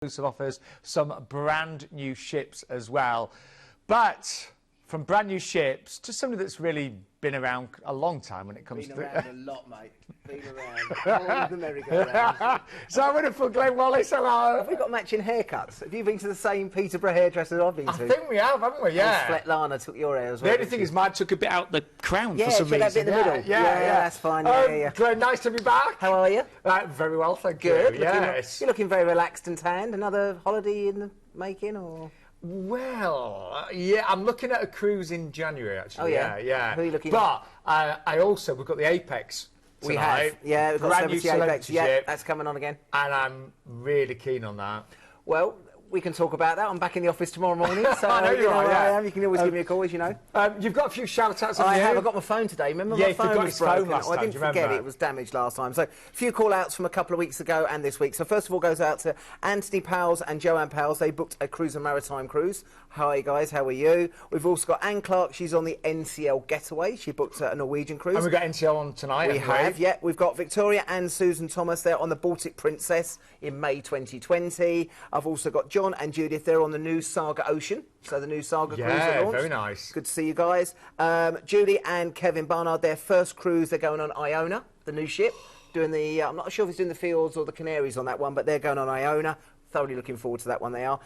exclusive offers, some brand new ships as well. But from brand new ships to somebody that's really been around a long time when it comes to... Been around a lot, mate. Been around. All of the merry-go-round. So I'm in for Glenn Wallace, hello. Have we got matching haircuts? Have you been to the same Peterborough hairdresser I've been to? I think we have, haven't we? Yeah. And Svetlana took your hair as well. The only thing is mine took a bit out the crown for some reason. Yeah, reason. in the middle. Yeah, that's fine. Yeah. Glenn, nice to be back. How are you? Very well, thank Good. you. Yes. You're looking very relaxed and tanned. Another holiday in the making, or...? Well, yeah, I'm looking at a cruise in January, actually. Oh, yeah? Yeah. Who are you looking at? But we've got the Apex tonight. We have. Yeah, we've got brand new Apex. Yeah, ship, that's coming on again. and I'm really keen on that. Well, we can talk about that. I'm back in the office tomorrow morning, so I know you are, where I yeah. am. You can always give me a call, as you know. You've got a few shout-outs on I have. I got my phone today. Remember, Yeah, my phone forgot was his phone broken. last time, I didn't do you remember? forget it was damaged last time. So, a few call-outs from a couple of weeks ago and this week. So, first of all, goes out to Anthony Powles and Joanne Powles. They booked a cruise and maritime cruise. Hi, guys. How are you? We've also got Anne Clark. She's on the NCL Getaway. She booked a Norwegian cruise. And we've got NCL on tonight. We have, yeah. We've got Victoria and Susan Thomas. They're on the Baltic Princess in May 2020. I've also got John and Judith. They're on the new Saga Ocean. So the new Saga cruise that launched. Very nice. Good to see you guys. Julie and Kevin Barnard, their first cruise, they're going on Iona, the new ship. Doing the, I'm not sure if it's doing the Fjords or the Canaries on that one, but they're going on Iona. Thoroughly looking forward to that one, they are.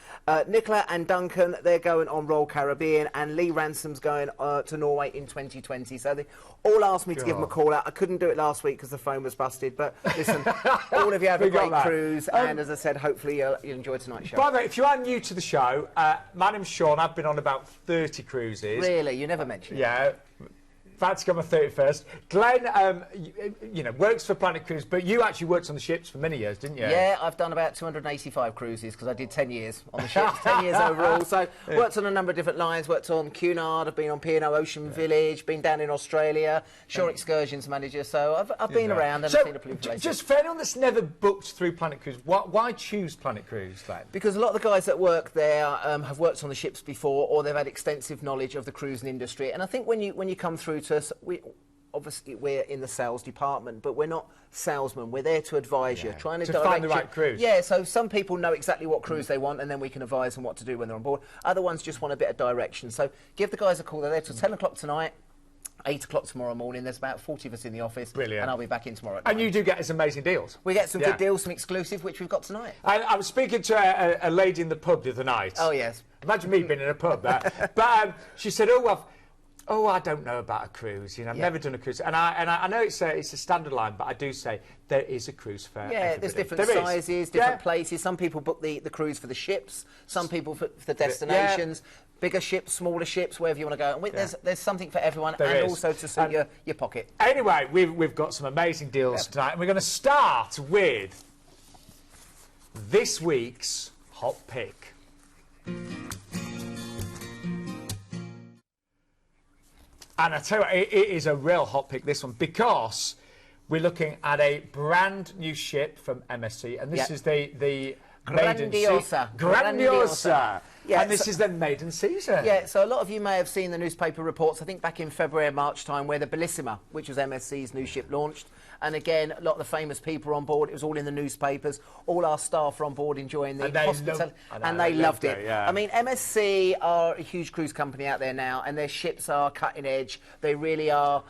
Nicola and Duncan, they're going on Royal Caribbean, and Lee Ransom's going to Norway in 2020. So they all asked me to give them a call out. I couldn't do it last week because the phone was busted, but listen, all of you have a great cruise, and as I said, hopefully you'll enjoy tonight's show. By the way, if you are new to the show, my name's Sean. I've been on about 30 cruises. Really? You never mentioned it. Yeah. About to go on my 31st. Glenn, works for Planet Cruise, but you actually worked on the ships for many years, didn't you? Yeah, I've done about 285 cruises because I did 10 years on the ships, 10 years overall. So worked on a number of different lines, worked on Cunard, I've been on P&O Ocean Village, been down in Australia, shore excursions manager, so I've been around and I've seen a few places. Just for anyone that's never booked through Planet Cruise, why choose Planet Cruise, Glenn? Because a lot of the guys that work there have worked on the ships before, or they've had extensive knowledge of the cruising industry. And I think when you come through to us, obviously we're in the sales department, but we're not salesmen. We're there to advise you, trying to direct find the right cruise. Yeah, so some people know exactly what cruise they want, and then we can advise them what to do when they're on board. Other ones just want a bit of direction. So give the guys a call. They're there till 10 o'clock tonight. 8 o'clock tomorrow morning. There's about 40 of us in the office. Brilliant. And I'll be back in tomorrow at 9. And you do get us amazing deals. We get some good deals, some exclusive, which we've got tonight. I was speaking to a lady in the pub the other night. Oh, yes. Imagine me being in a pub there. But she said, I don't know about a cruise. I've never done a cruise, and I know it's a standard line, but I do say there is a cruise for everybody. There's different sizes, different places. Some people book the cruise for the ships, some people for the destinations. Bigger ships, smaller ships, wherever you want to go. And there's something for everyone, and also to suit your pocket. Anyway, we've got some amazing deals tonight, and we're going to start with this week's hot pick. And I tell you what, it is a real hot pick, this one, because we're looking at a brand new ship from MSC, and this is the Grandiosa. Grandiosa. Yeah, and this is the maiden season. Yeah, so a lot of you may have seen the newspaper reports, I think back in February and March time, where the Bellissima, which was MSC's new ship, launched. And again, a lot of the famous people were on board. It was all in the newspapers. All our staff were on board enjoying the hospitality. And they loved it. I mean, MSC are a huge cruise company out there now, and their ships are cutting edge. They really are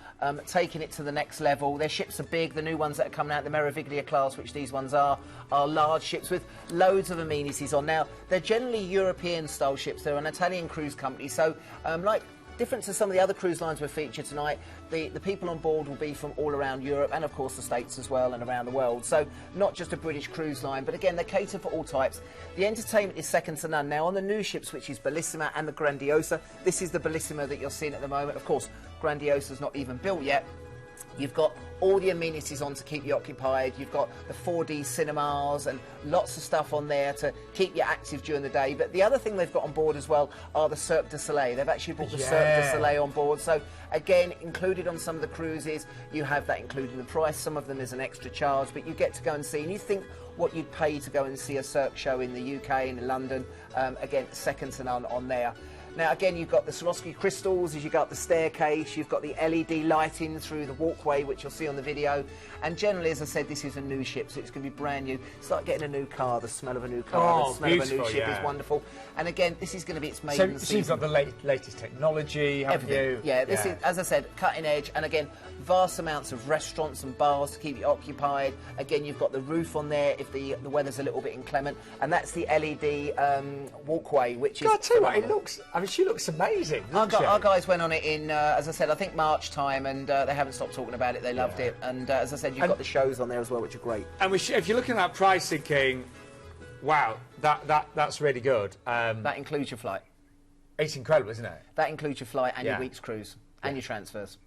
taking it to the next level. Their ships are big. The new ones that are coming out, the Meraviglia class, which these ones are large ships with loads of amenities on. Now, they're generally European-style ships. They're an Italian cruise company. So, different to some of the other cruise lines we've featured tonight, the people on board will be from all around Europe and, of course, the States as well and around the world. So not just a British cruise line, but, again, they cater for all types. The entertainment is second to none. Now, on the new ships, which is Bellissima and the Grandiosa, this is the Bellissima that you're seeing at the moment. Of course, Grandiosa's not even built yet. You've got all the amenities on to keep you occupied. You've got the 4D cinemas and lots of stuff on there to keep you active during the day. But the other thing they've got on board as well are the Cirque du Soleil. They've actually brought the Cirque du Soleil on board. So, again, included on some of the cruises, you have that included in the price. Some of them is an extra charge, but you get to go and see. And you think what you'd pay to go and see a Cirque show in the UK and in London, again, second to none on there. Now, again, you've got the Swarovski crystals as you go up the staircase. You've got the LED lighting through the walkway, which you'll see on the video. And generally, as I said, this is a new ship, so it's going to be brand new. It's like getting a new car. The smell of a new car, the smell of a new ship is wonderful. And again, this is going to be its maiden season. So you've got the latest technology, haven't you? Yeah, this is, as I said, cutting edge. And again, vast amounts of restaurants and bars to keep you occupied. Again, you've got the roof on there if the weather's a little bit inclement. And that's the LED walkway, which is... God, I tell you what, it looks... I mean, she looks amazing, our guys went on it in, as I said, I think March time, and they haven't stopped talking about it. They loved it. And as I said, you've got the shows on there as well, which are great. And if you're looking at pricing, King, wow, that's really good. That includes your flight. It's incredible, isn't it? That includes your flight and your week's cruise and your transfers.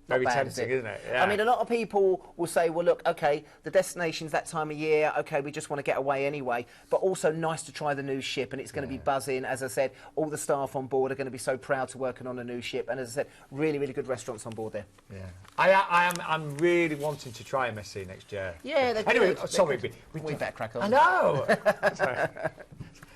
Very tempting, isn't it? Yeah. I mean, a lot of people will say, well, look, OK, the destination's that time of year. OK, we just want to get away anyway. But also nice to try the new ship, and it's going to be buzzing. As I said, all the staff on board are going to be so proud to working on a new ship. And as I said, really, really good restaurants on board there. Yeah. I'm really wanting to try MSC next year. Yeah, they're anyway, good. sorry, we better crack on. I know.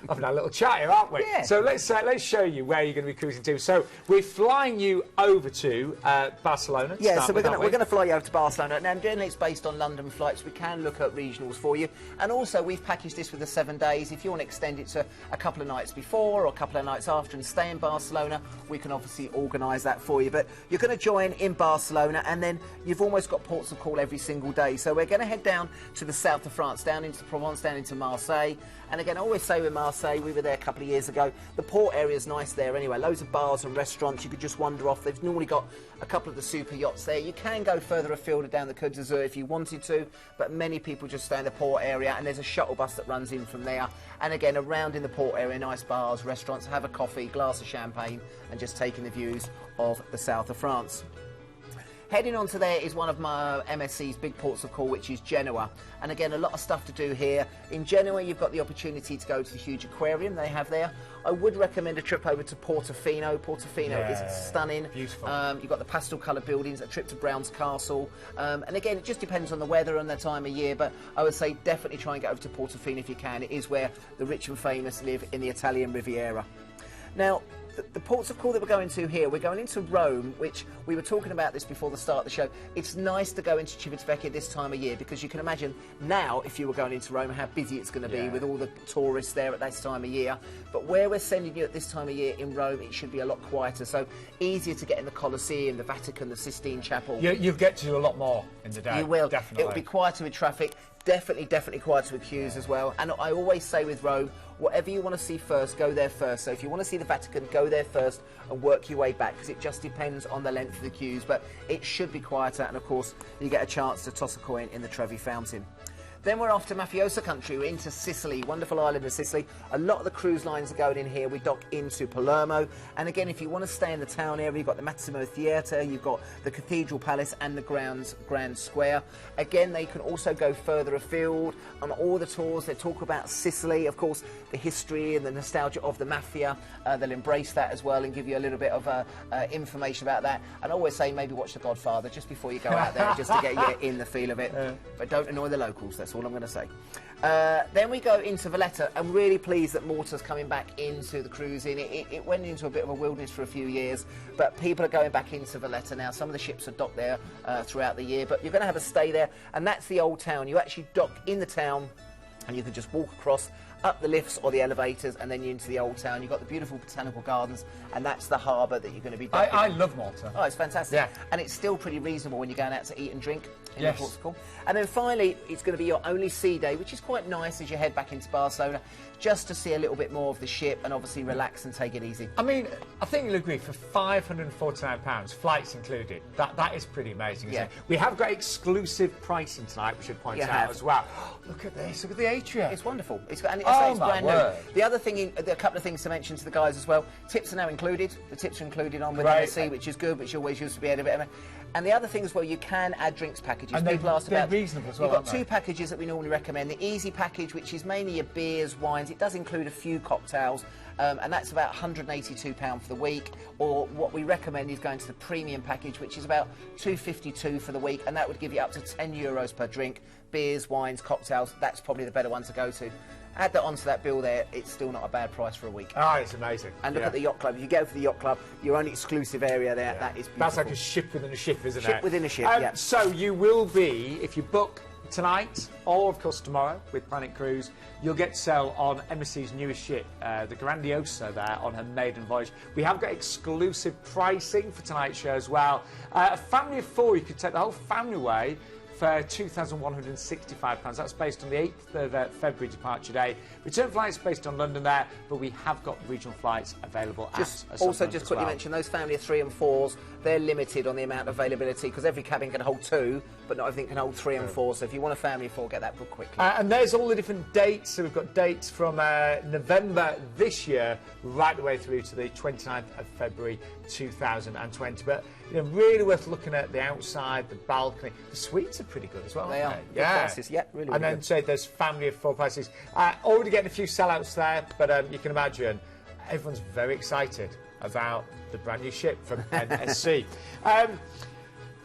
Having a little chat here, aren't we? Yeah. So let's show you where you're going to be cruising to. So we're flying you over to Barcelona. Yeah, so we're going to fly you over to Barcelona. Now, generally it's based on London flights. We can look at regionals for you. And also, we've packaged this with the 7 days. If you want to extend it to a couple of nights before or a couple of nights after and stay in Barcelona, we can obviously organise that for you. But you're going to join in Barcelona, and then you've almost got ports of call every single day. So we're going to head down to the south of France, down into Provence, down into Marseille. And again, I always say with Marseille, we were there a couple of years ago. The port area is nice there anyway. Loads of bars and restaurants. You could just wander off. They've normally got a couple of the super yachts there. You can go further afield down the Côte d'Azur if you wanted to, but many people just stay in the port area, and there's a shuttle bus that runs in from there. And again, around in the port area, nice bars, restaurants, have a coffee, glass of champagne, and just taking the views of the south of France. Heading on to there is one of my MSC's big ports of call, which is Genoa. And again, a lot of stuff to do here. In Genoa, you've got the opportunity to go to the huge aquarium they have there. I would recommend a trip over to Portofino. Portofino is stunning. Beautiful. You've got the pastel-coloured buildings, a trip to Brown's Castle. And again, it just depends on the weather and the time of year, but I would say definitely try and get over to Portofino if you can. It is where the rich and famous live in the Italian Riviera. Now, the ports of call that we're going to here, we're going into Rome, which we were talking about this before the start of the show. It's nice to go into Civitavecchia this time of year, because you can imagine now, if you were going into Rome, how busy it's going to be with all the tourists there at this time of year. But where we're sending you at this time of year in Rome, it should be a lot quieter, so easier to get in the Colosseum, the Vatican, the Sistine Chapel. You'll get to do a lot more in the day. You will. Definitely. It'll be quieter with traffic. Definitely quieter with queues as well. And I always say with Rome, whatever you want to see first, go there first. So if you want to see the Vatican, go there first and work your way back, because it just depends on the length of the queues. But it should be quieter, and of course, you get a chance to toss a coin in the Trevi Fountain. Then we're off to Mafiosa country. We're into Sicily, wonderful island of Sicily. A lot of the cruise lines are going in here. We dock into Palermo. And again, if you want to stay in the town area, you've got the Massimo Theatre, you've got the Cathedral Palace and the Grand Square. Again, they can also go further afield. On all the tours, they talk about Sicily, of course, the history and the nostalgia of the mafia. They'll embrace that as well and give you a little bit of information about that. And I always say maybe watch The Godfather just before you go out there, just to get you in the feel of it. But don't annoy the locals, that's all I'm going to say. Then we go into Valletta. I'm really pleased that Malta's coming back into the cruising. It went into a bit of a wilderness for a few years, but people are going back into Valletta now. Some of the ships are docked there throughout the year, but you're going to have a stay there, and that's the old town. You actually dock in the town, and you can just walk across up the lifts or the elevators, and then you're into the old town. You've got the beautiful botanical gardens, and that's the harbour that you're going to be docking. I love Malta. Oh, it's fantastic. Yeah. And it's still pretty reasonable when you're going out to eat and drink in the ports of call. And then finally, it's going to be your only sea day, which is quite nice as you head back into Barcelona, just to see a little bit more of the ship and obviously relax and take it easy. I mean, I think you'll agree, for £549, flights included, that is pretty amazing, isn't it? We have got exclusive pricing tonight, we should point out as well. Look at this, look at the atrium. It's wonderful. It's brand my word. new. The other thing, a couple of things to mention to the guys as well, tips are now included. The tips are included on with MSC, which is good, which always used to be a bit of. And the other thing as well, you can add drinks packages. And people asked about. They're reasonable as well. You've got two packages that we normally recommend. The easy package, which is mainly your beers, wines. It does include a few cocktails, and that's about £182 for the week. Or what we recommend is going to the premium package, which is about £252 for the week, and that would give you up to €10 per drink. Beers, wines, cocktails. That's probably the better one to go to. Add that onto that bill there, it's still not a bad price for a week. Oh, it's amazing. And look at the yacht club. If you go for the yacht club, your own exclusive area there, that is beautiful. That's like a ship within a ship, isn't it? Ship within a ship, yeah. So you will be, if you book tonight, or of course tomorrow with Planet Cruise, you'll get to sail on MSC's newest ship, the Grandiosa, there on her maiden voyage. We have got exclusive pricing for tonight's show as well. A family of 4, you could take the whole family away for £2,165. That's based on the 8th of February departure day. Return flights based on London there, but we have got regional flights available just at also just quickly mention those family of 3 and 4s. They're limited on the amount of availability because every cabin can hold 2, but not everything can hold 3 and 4. So if you want a family of 4, get that booked quickly. And there's all the different dates. So we've got dates from November this year right the way through to the 29th of February 2020. But you know, really worth looking at the outside, the balcony. The suites are pretty good as well. They are. Good Yeah, prices. Yeah, really, really and then good. say there's family of 4 prices. Already getting a few sellouts there, but you can imagine everyone's very excited about the brand new ship from MSC.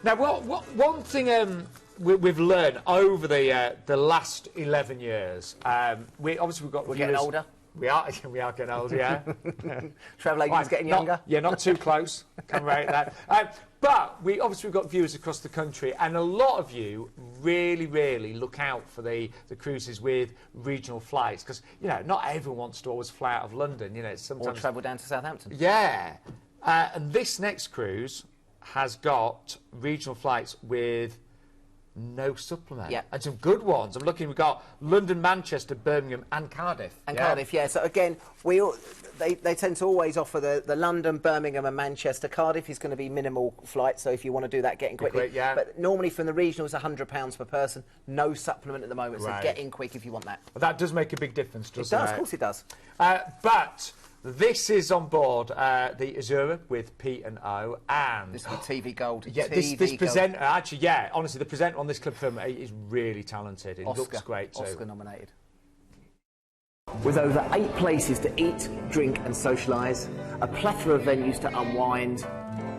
Now, one thing we've learned over the last 11 years, we're getting older. We are getting older, yeah. Travel agents getting younger. Yeah, not too close. Can rate that. But we've got viewers across the country, and a lot of you really look out for the cruises with regional flights, because you know not everyone wants to always fly out of London. You know, sometimes or travel down to Southampton. Yeah, and this next cruise has got regional flights with no supplement. Yeah. And some good ones. I'm looking, we've got London, Manchester, Birmingham and Cardiff. And Cardiff, yeah. So again, they tend to always offer the London, Birmingham and Manchester. Cardiff is going to be minimal flight, so if you want to do that, get in quickly. Quick, yeah. But normally from the regionals, £100 per person. No supplement at the moment, Right. so get in quick if you want that. Well, that does make a big difference, doesn't it? It does, of course it does. But this is on board the Azura with P&O, and This is TV Gold. yeah, this presenter, actually, yeah, honestly, the presenter on this club film is really talented. It looks great too. Oscar nominated. With over 8 places to eat, drink and socialise, a plethora of venues to unwind,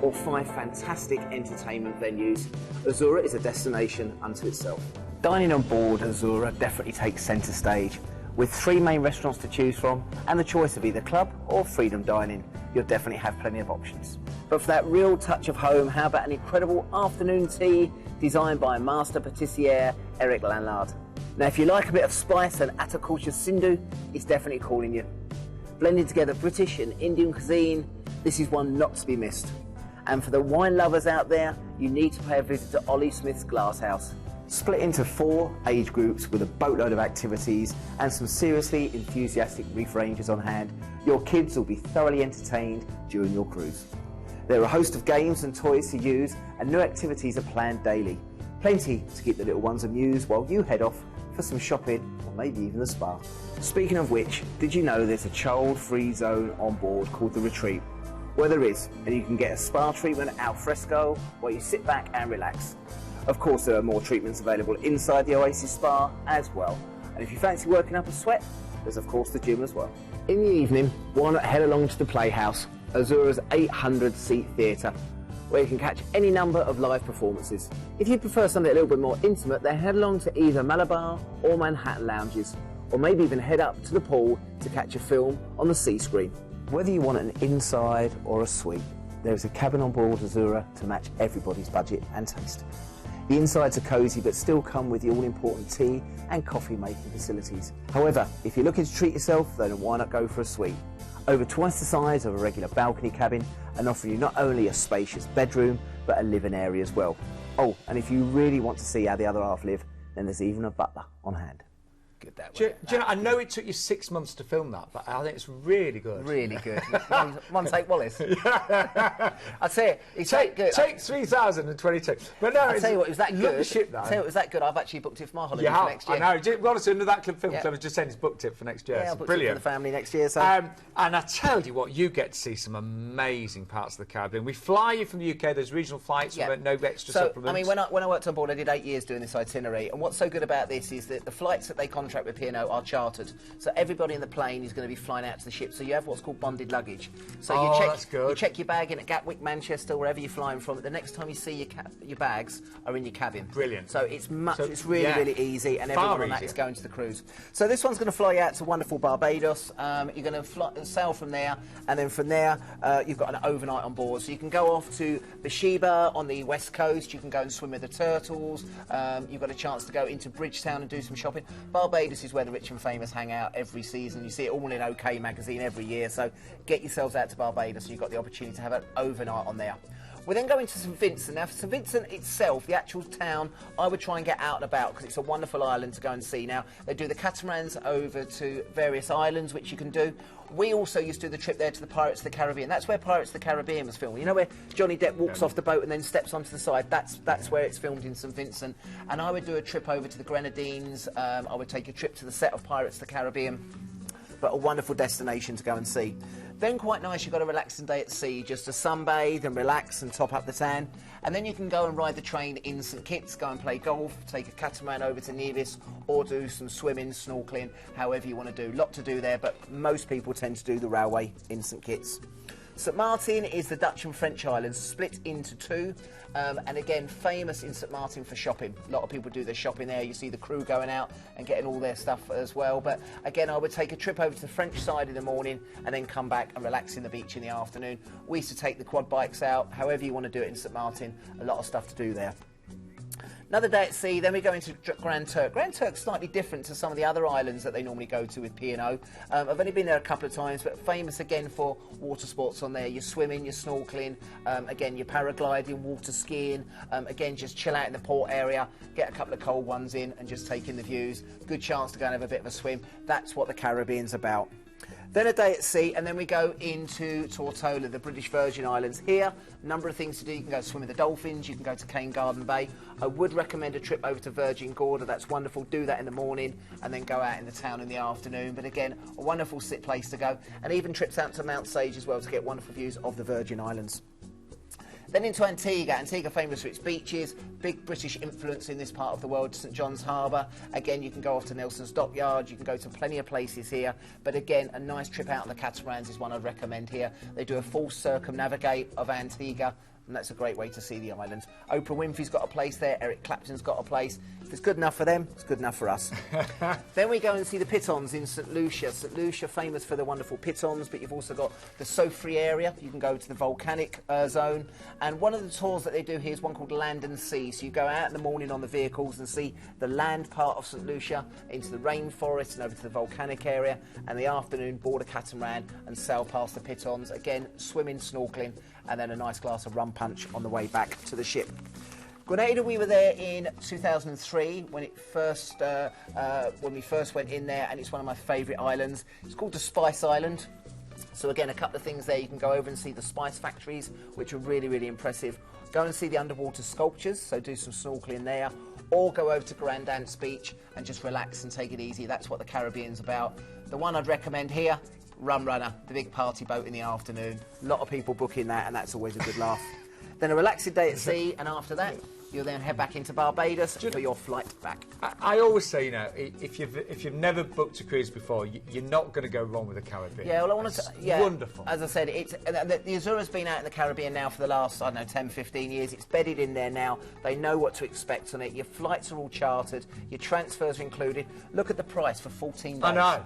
or 5 fantastic entertainment venues, Azura is a destination unto itself. Dining on board Azura definitely takes centre stage. With 3 main restaurants to choose from and the choice of either club or freedom dining, you'll definitely have plenty of options. But for that real touch of home, how about an incredible afternoon tea designed by master patissier Eric Lanlard? Now, if you like a bit of spice and Atakulcha Sindhu, it's definitely calling you. Blending together British and Indian cuisine, this is one not to be missed. And for the wine lovers out there, you need to pay a visit to Ollie Smith's Glasshouse. Split into 4 age groups with a boatload of activities and some seriously enthusiastic reef rangers on hand, your kids will be thoroughly entertained during your cruise. There are a host of games and toys to use, and new activities are planned daily. Plenty to keep the little ones amused while you head off for some shopping or maybe even a spa. Speaking of which, did you know there's a child-free zone on board called The Retreat? Well, there is, and you can get a spa treatment al fresco while you sit back and relax. Of course, there are more treatments available inside the Oasis Spa as well. And if you fancy working up a sweat, there's of course the gym as well. In the evening, why not head along to the Playhouse, Azura's 800-seat theatre, where you can catch any number of live performances. If you prefer something a little bit more intimate, then head along to either Malabar or Manhattan lounges, or maybe even head up to the pool to catch a film on the C screen. Whether you want an inside or a suite, there is a cabin on board Azura to match everybody's budget and taste. The insides are cosy but still come with the all-important tea and coffee making facilities. However, if you're looking to treat yourself, then why not go for a suite? Over twice the size of a regular balcony cabin and offer you not only a spacious bedroom but a living area as well. Oh, and if you really want to see how the other half live, then there's even a butler on hand. Good that way. Do you know, I know it took you 6 months to film that, but I think it's really good. Really good. one take Wallace. I'd say it's good. Take 3022. But no, I'll tell you what, it was that good. Love the ship, though. I'll tell you what, it was that good. I've actually booked it for my holiday for next year. I know. Honestly, under that film club was just saying he's booked it for next year. Yeah, it's brilliant. It for the family next year. So. And I tell you what, you get to see some amazing parts of the Caribbean. We fly you from the UK. There's regional flights with no extra supplements. I mean, when I worked on board, I did 8 years doing this itinerary. And what's so good about this is that the flights that they contact contract with P&O are chartered. So everybody in the plane is going to be flying out to the ship. So you have what's called bonded luggage. So you check your bag in at Gatwick, Manchester, wherever you're flying from. The next time you see your bags are in your cabin. Brilliant. So it's it's really easy, and everyone on that is going to the cruise. So this one's going to fly you out to wonderful Barbados. You're going to sail from there, and then from there you've got an overnight on board. So you can go off to Beersheba on the west coast. You can go and swim with the turtles. You've got a chance to go into Bridgetown and do some shopping. Barbados is where the rich and famous hang out every season. You see it all in OK magazine every year. So get yourselves out to Barbados. So you've got the opportunity to have an overnight on there. We then go into St Vincent. Now, for St Vincent itself, the actual town, I would try and get out and about because it's a wonderful island to go and see. Now, they do the catamarans over to various islands, which you can do. We also used to do the trip there to the Pirates of the Caribbean. That's where Pirates of the Caribbean was filmed. You know where Johnny Depp walks off the boat and then steps onto the side? That's where it's filmed in St Vincent. And I would do a trip over to the Grenadines. I would take a trip to the set of Pirates of the Caribbean. But a wonderful destination to go and see. Then quite nice, you've got a relaxing day at sea, just to sunbathe and relax and top up the tan. And then you can go and ride the train in St Kitts, go and play golf, take a catamaran over to Nevis, or do some swimming, snorkelling, however you want to do. Lot to do there, but most people tend to do the railway in St Kitts. St Martin is the Dutch and French islands, split into two, and again, famous in St Martin for shopping. A lot of people do their shopping there. You see the crew going out and getting all their stuff as well. But again, I would take a trip over to the French side in the morning and then come back and relax in the beach in the afternoon. We used to take the quad bikes out, however you want to do it in St Martin. A lot of stuff to do there. Another day at sea, then we go into Grand Turk. Grand Turk's slightly different to some of the other islands that they normally go to with P&O. I've only been there a couple of times, but famous again for water sports on there. You're swimming, you're snorkelling, again, you're paragliding, water skiing. Again, just chill out in the port area, get a couple of cold ones in and just take in the views. Good chance to go and have a bit of a swim. That's what the Caribbean's about. Then a day at sea, and then we go into Tortola, the British Virgin Islands. Here, a number of things to do. You can go swim with the dolphins, you can go to Cane Garden Bay. I would recommend a trip over to Virgin Gorda. That's wonderful. Do that in the morning and then go out in the town in the afternoon. But again, a wonderful place to go. And even trips out to Mount Sage as well to get wonderful views of the Virgin Islands. Then into Antigua. Antigua famous for its beaches, big British influence in this part of the world, St John's Harbour. Again, you can go off to Nelson's Dockyard, you can go to plenty of places here. But again, a nice trip out on the catamarans is one I'd recommend here. They do a full circumnavigate of Antigua, and that's a great way to see the island. Oprah Winfrey's got a place there, Eric Clapton's got a place. If it's good enough for them, it's good enough for us. Then we go and see the pitons in St Lucia. St Lucia, famous for the wonderful pitons, but you've also got the Soufriere area. You can go to the volcanic zone. And one of the tours that they do here is one called Land and Sea. So you go out in the morning on the vehicles and see the land part of St Lucia, into the rainforest and over to the volcanic area. And the afternoon, board a catamaran and sail past the pitons. Again, swimming, snorkelling, and then a nice glass of rum punch on the way back to the ship. Grenada, we were there in 2003 when we first went in there, and it's one of my favourite islands. It's called the Spice Island. So again, a couple of things there. You can go over and see the spice factories, which are really, really impressive. Go and see the underwater sculptures, so do some snorkelling there. Or go over to Grand Anse Beach and just relax and take it easy. That's what the Caribbean's about. The one I'd recommend here, Rum Runner, the big party boat in the afternoon. A lot of people booking that, and that's always a good laugh. Then a relaxing day at sea, and after that, you'll then head back into Barbados for your flight back. I always say, you know, if you've never booked a cruise before, you're not going to go wrong with the Caribbean. Yeah, well, I want to. Yeah, wonderful. As I said, the Azura's been out in the Caribbean now for the last, I don't know, 10, 15 years. It's bedded in there now. They know what to expect on it. Your flights are all chartered. Your transfers are included. Look at the price for 14 days. I know.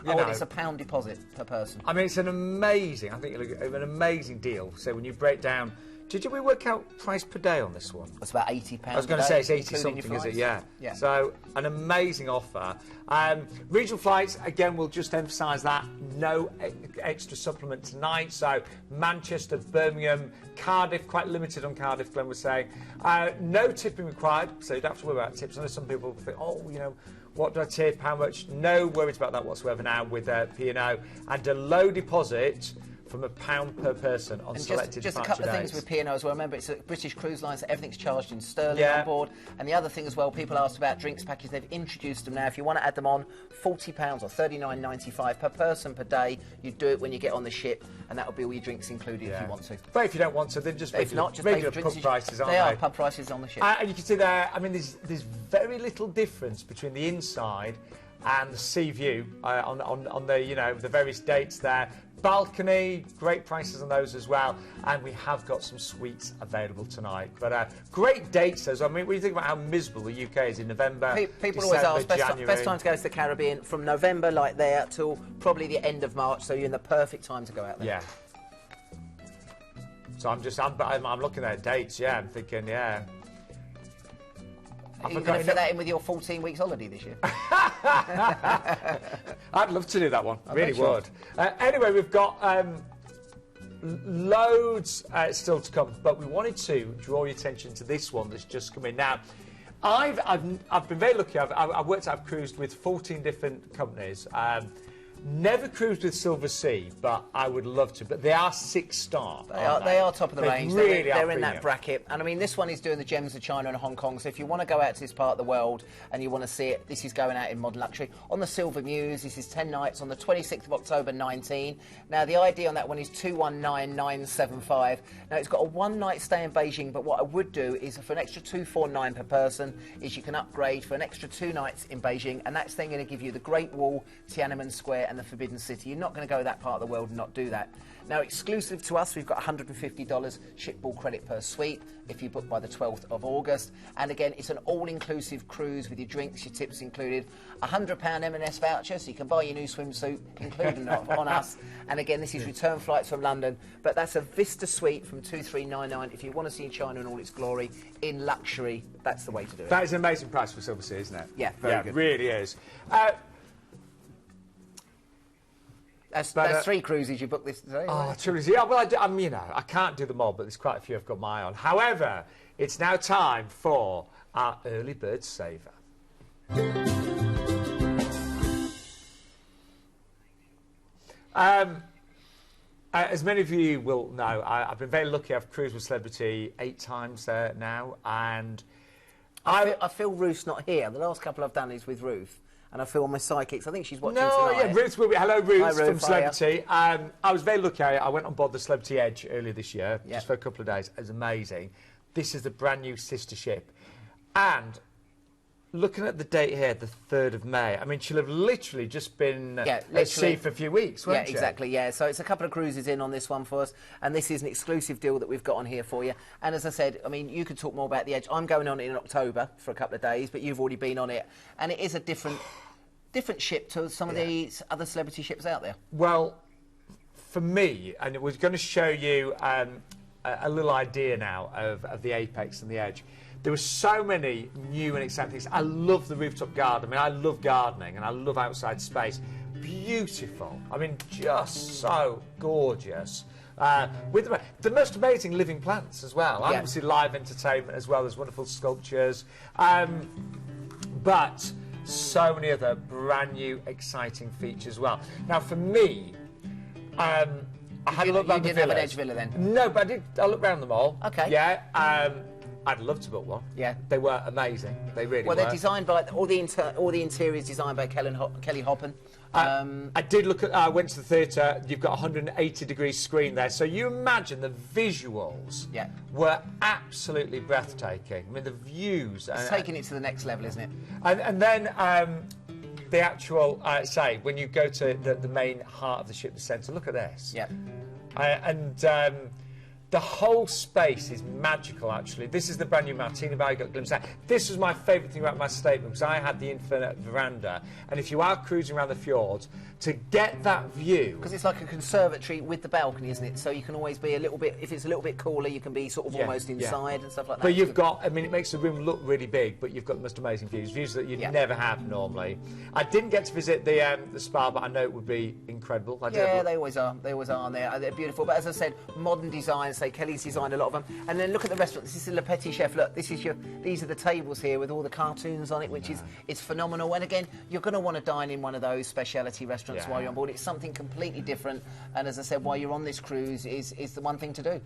And it's a £1 deposit per person. I mean, it's an amazing, I think an amazing deal. So when you break down, did we work out price per day on this one? It's about £80. I was going to say it's 80 something, is it? Yeah. So an amazing offer. Regional flights, again, we'll just emphasise that. No extra supplement tonight. So Manchester, Birmingham, Cardiff, quite limited on Cardiff, Glenn was saying. No tipping required, so you don't have to worry about tips. I know some people think, oh, you know, what do I tip? How much? No worries about that whatsoever now with P&O. And a low deposit from £1 per person on selected just a departure couple of days. things with P&O as well. Remember, it's a British Cruise Line, so everything's charged in sterling on board. And the other thing as well, people asked about drinks packages. They've introduced them now. If you want to add them on, £40 or $39.95 per person per day. You do it when you get on the ship, and that'll be all your drinks included if you want to. But if you don't want to, then just if not, just pay for pub prices, aren't they? They are pub prices on the ship. And you can see there, I mean, there's very little difference between the inside and the sea view on the, you know, the various dates there. Balcony, great prices on those as well, and we have got some suites available tonight. But great dates, as I mean, when you think about how miserable the UK is in November, people December, always ask best time to go to the Caribbean from November, like there, till probably the end of March. So you're in the perfect time to go out there. Yeah. So I'm looking at dates. Yeah, I'm thinking, yeah. Are you going to fit that in with your 14 weeks holiday this year? I'd love to do that one. I really bet you would. Anyway, we've got loads still to come, but we wanted to draw your attention to this one that's just come in now. I've been very lucky. I've cruised with 14 different companies. Never cruised with Silver Sea, but I would love to. But they are 6-star. They are top of the range. Really they're in that bracket. And I mean, this one is doing the gems of China and Hong Kong. So if you want to go out to this part of the world and you want to see it, this is going out in modern luxury. On the Silver Muse, this is 10 nights on the 26th of October 19. Now, the ID on that one is 219975. Now, it's got a 1-night stay in Beijing, but what I would do is for an extra 249 per person is you can upgrade for an extra 2 nights in Beijing, and that's then going to give you the Great Wall, Tiananmen Square, and the Forbidden City. You're not going to go that part of the world and not do that. Now, exclusive to us, we've got $150 shipball credit per suite if you book by the 12th of August. And again, it's an all-inclusive cruise with your drinks, your tips included. £100 M&S voucher, so you can buy your new swimsuit, including on us. And again, this is return flights from London. But that's a Vista suite from 2399. If you want to see China in all its glory, in luxury, that's the way to do it. That is an amazing price for Silver Sea, isn't it? Yeah, very good. It really is. That's 3 cruises you booked this today. Oh, truly. Yeah, well, you know, I can't do them all, but there's quite a few I've got my eye on. However, it's now time for our early bird saver. As many of you will know, I've been very lucky. I've cruised with Celebrity 8 times now, and I feel Ruth's not here. The last couple I've done is with Ruth. And I feel my psychics. I think she's watching tonight. Yeah, Ruth will be. Hello, Ruth, Hi, Ruth from Celebrity. I was very lucky. I went on board the Celebrity Edge earlier this year, just for a couple of days. It was amazing. This is the brand new sister ship. And looking at the date here, the 3rd of May, I mean, she'll have literally just been at sea for a few weeks, won't she? Yeah, exactly, yeah. So it's a couple of cruises in on this one for us, and this is an exclusive deal that we've got on here for you. And as I said, I mean, you could talk more about the Edge. I'm going on it in October for a couple of days, but you've already been on it. And it is a different ship to some of these other Celebrity ships out there. Well, for me, and we're going to show you a little idea now of the Apex and the Edge. There were so many new and exciting things. I love the rooftop garden. I mean, I love gardening and I love outside space. Beautiful. I mean, just so gorgeous. With the most amazing living plants as well. Yeah. Obviously, live entertainment as well. There's wonderful sculptures. But so many other brand new, exciting features as well. Now, for me, I had a look around the villas. You didn't have an Edge villa then? No, but I looked around them all. Okay. Yeah. I'd love to book one. Yeah. They were amazing. They really were. Well, they're designed by, all the interiors designed by Kelly Hoppen. I did look at, I went to the theatre, you've got a 180-degree screen there, so you imagine the visuals were absolutely breathtaking. I mean, the views... It's taking it to the next level, isn't it? And then the actual, when you go to the main heart of the ship, the centre, look at this. Yeah. The whole space is magical, actually. This is the brand new Martina Bar, you got a glimpse of that. This was my favourite thing about my statement, because I had the infinite veranda, and if you are cruising around the fjords, to get that view... Because it's like a conservatory with the balcony, isn't it? So you can always be a little bit, if it's a little bit cooler, you can be sort of almost inside and stuff like that. But you've got, I mean, it makes the room look really big, but you've got the most amazing views that you'd never have normally. I didn't get to visit the spa, but I know it would be incredible. They always are. They always are, and they're beautiful. But as I said, modern design. Say Kelly's designed a lot of them. And then look at the restaurant. This is the Le Petit Chef. Look, these are the tables here with all the cartoons on it, which is phenomenal. And again, you're going to want to dine in one of those speciality restaurants while you're on board. It's something completely different. And as I said, while you're on this cruise, is the one thing to do.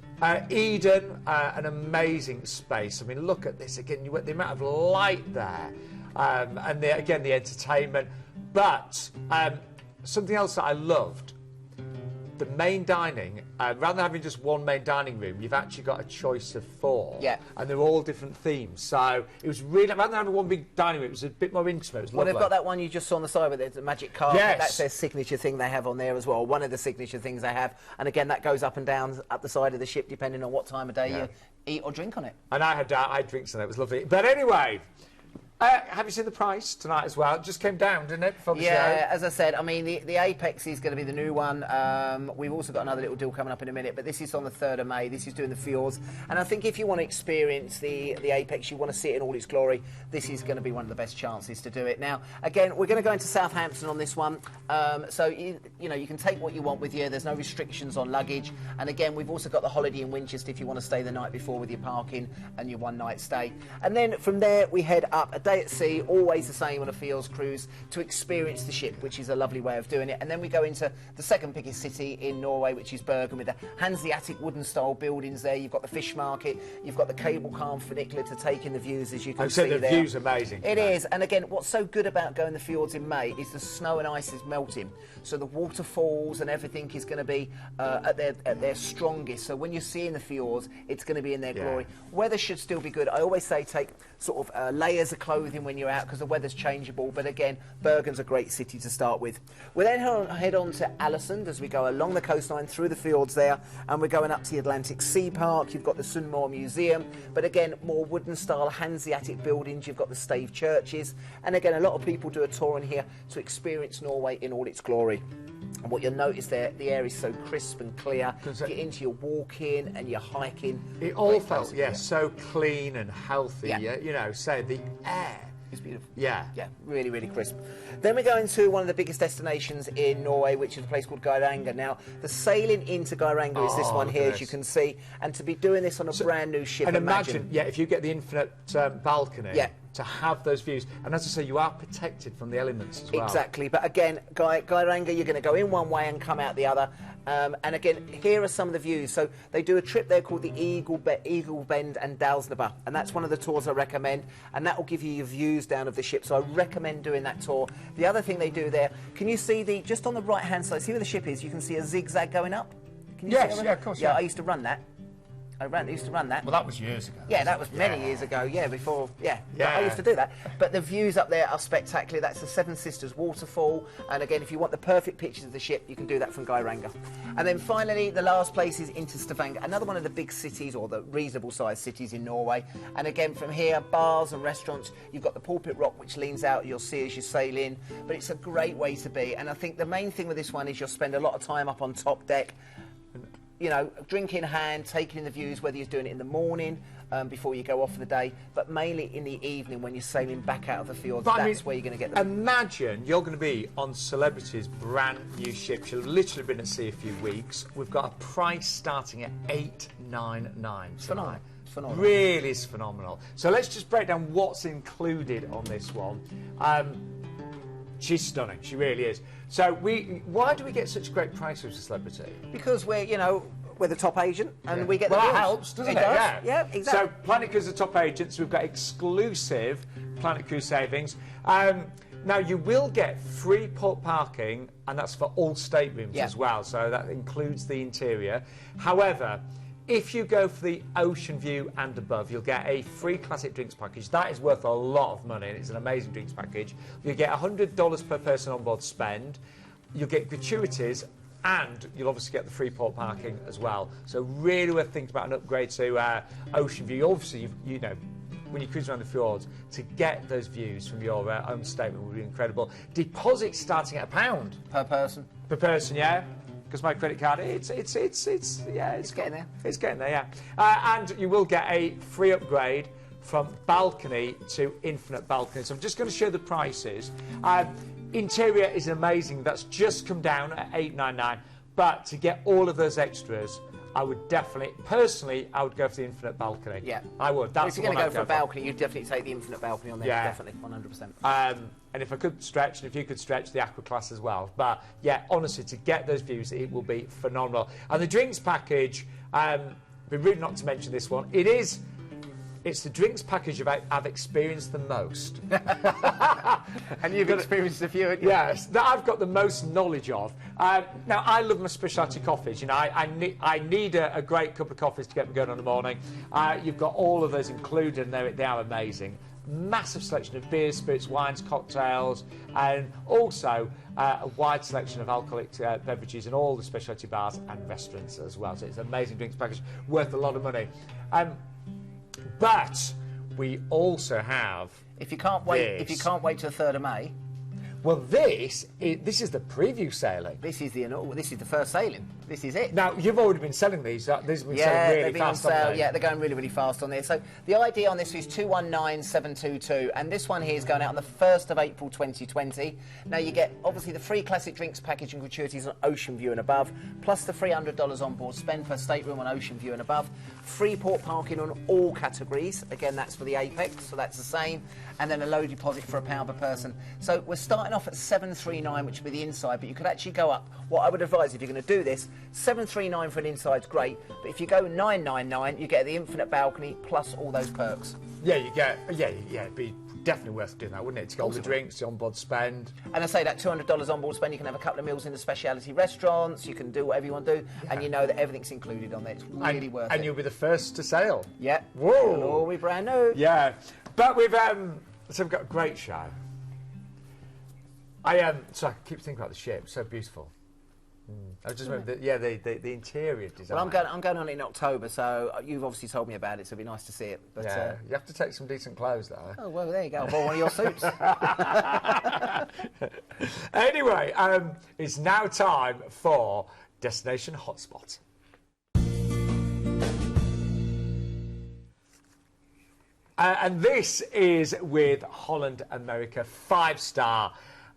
Eden, an amazing space. I mean, look at this again. The amount of light there, and again the entertainment. But something else that I loved. the main dining, rather than having just one main dining room, you've actually got a choice of 4. Yeah. And they're all different themes. So it was really, rather than having one big dining room, it was a bit more intimate. It was Well, lovely. they've got that one you just saw on the side with the magic carpet. Yes. That's their signature thing they have on there as well. One of the signature things they have. And again, that goes up and down up the side of the ship depending on what time of day you eat or drink on it. And I had drinks on it. It was lovely. But anyway, have you seen the price tonight as well? It just came down, didn't it, for the show? Yeah, as I said, I mean, the Apex is going to be the new one. We've also got another little deal coming up in a minute, but this is on the 3rd of May. This is doing the Fjords. And I think if you want to experience the Apex, you want to see it in all its glory, this is going to be one of the best chances to do it. Now, again, we're going to go into Southampton on this one. So, you know, you can take what you want with you. There's no restrictions on luggage. And again, we've also got the Holiday in Winchester if you want to stay the night before with your parking and your one-night stay. And then from there, we head up a day at sea, always the same on a Fjords cruise, to experience the ship, which is a lovely way of doing it. And then we go into the second biggest city in Norway, which is Bergen, with the Hanseatic wooden style buildings there. You've got the fish market, you've got the cable car and funicular to take in the views, as you can see there. The view's amazing. It is. And again, what's so good about going the Fjords in May is the snow and ice is melting. So the waterfalls and everything is going to be at their strongest. So when you're seeing the Fjords, it's going to be in their glory. Weather should still be good. I always say take sort of layers of clothing when you're out because the weather's changeable. But again, Bergen's a great city to start with. We then head on to Aalesund as we go along the coastline through the Fjords there, and we're going up to the Atlantic Sea Park. You've got the Sundmore Museum, but again, more wooden style Hanseatic buildings. You've got the stave churches, and again, a lot of people do a tour in here to experience Norway in all its glory. And what you'll notice there, the air is so crisp and clear. Get into your walking and your hiking. It all felt, so clean and healthy. Yeah. You know, so the air. It's beautiful. Yeah. Yeah, really, really crisp. Then we go into one of the biggest destinations in Norway, which is a place called Geiranger. Now, the sailing into Geiranger is this one here, as you can see. And to be doing this on a brand new ship, and imagine, if you get the infinite balcony, to have those views. And as I say, you are protected from the elements as well. Exactly. But again, Geiranger, you're going to go in one way and come out the other. And again, here are some of the views. So they do a trip there called the Eagle Bend and Dalsnabba, and that's one of the tours I recommend, and that will give you your views down of the ship. So I recommend doing that tour. The other thing they do there, can you see just on the right hand side, see where the ship is, you can see a zigzag going up? Can you see it? Yeah, of course. Yeah, I used to run that. I used to run that. Well, that was years ago. Yeah, that was many years ago. Yeah, before. Yeah, I used to do that. But the views up there are spectacular. That's the Seven Sisters waterfall. And again, if you want the perfect pictures of the ship, you can do that from Geiranger. And then finally, the last place is into Stavanger, another one of the big cities, or the reasonable-sized cities in Norway. And again, from here, bars and restaurants. You've got the Pulpit Rock, which leans out. You'll see as you sail in. But it's a great way to be. And I think the main thing with this one is you'll spend a lot of time up on top deck. You know, drink in hand, taking in the views, whether you're doing it in the morning before you go off for the day, but mainly in the evening when you're sailing back out of the fjords. That's where you're going to get them. Imagine you're going to be on Celebrity's brand new ship. She'll literally been at sea a few weeks. We've got a price starting at $899. Phenomenal. Phenomenal. Really is phenomenal. So let's just break down what's included on this one. She's stunning. She really is. So why do we get such great prices with Celebrity? Because we're the top agent, and we get the deals. deals. That helps, doesn't it? Yeah, exactly. So Planet Cruise are top agents. We've got exclusive Planet Cruise savings. Now you will get free port parking, and that's for all staterooms as well. So that includes the interior. However, if you go for the ocean view and above, you'll get a free classic drinks package. That is worth a lot of money, and it's an amazing drinks package. You'll get $100 per person on board spend. You'll get gratuities, and you'll obviously get the free port parking as well. So really worth thinking about an upgrade to ocean view. Obviously, you know, when you cruise around the fjords, to get those views from your own stateroom would be incredible. Deposits starting at £1 per person. Per person, yeah. Because my credit card, it's getting there. It's getting there, yeah. And you will get a free upgrade from balcony to infinite balcony. So I'm just going to show the prices. Interior is amazing. That's just come down at $899. But to get all of those extras, I would definitely, personally, I would go for the infinite balcony. Yeah. I would. That's if you're going to go for a balcony, you'd definitely take the infinite balcony on there. Yeah. Definitely, 100%. And if I could stretch, and if you could stretch, the aqua class as well. But yeah, honestly, to get those views, it will be phenomenal. And the drinks package, be rude not to mention this one. It is It's the drinks package I've experienced the most. And you've experienced a few, haven't you? Yes, that I've got the most knowledge of. Now, I love my specialty coffees. You know, I need a great cup of coffees to get me going in the morning. You've got all of those included, and they are amazing. Massive selection of beers, spirits, wines, cocktails, and also a wide selection of alcoholic beverages in all the specialty bars and restaurants as well. So it's an amazing drinks package, worth a lot of money. But we also have. If you can't wait till the 3rd of May. Well, this is the preview sailing. This is the first sailing. This is it. Now, you've already been selling these. These have been selling really fast, haven't they? Yeah, they're going really, really fast on there. So the idea on this is 219722, and this one here is going out on the 1st of April 2020. Now, you get, obviously, the free classic drinks package and gratuities on Ocean View and above, plus the $300 on board spend per stateroom on Ocean View and above, free port parking on all categories. Again, that's for the Apex, so that's the same. And then a low deposit for £1 per person. So we're starting off at 739, which would be the inside, but you could actually go up. What I would advise if you're going to do this, 739 for an inside's great, but if you go 999, you get the infinite balcony plus all those perks. Yeah, you get. It'd be definitely worth doing that, wouldn't it? To get all the drinks, the onboard spend. And I say that $200 onboard spend, you can have a couple of meals in the specialty restaurants, you can do whatever you want to do, and you know that everything's included on there. It's really worth it. And you'll be the first to sail. Yeah. Whoa. It'll all be brand new. Yeah. But we've so we've got a great show. So I keep thinking about the ship. So beautiful. I just remember, the interior design. Well, I'm going on it in October, so you've obviously told me about it, so it'd be nice to see it. But yeah, you have to take some decent clothes, though. Oh well, there you go. I'll borrow one of your suits. Anyway, it's now time for Destination Hotspot. And this is with Holland America 5-star.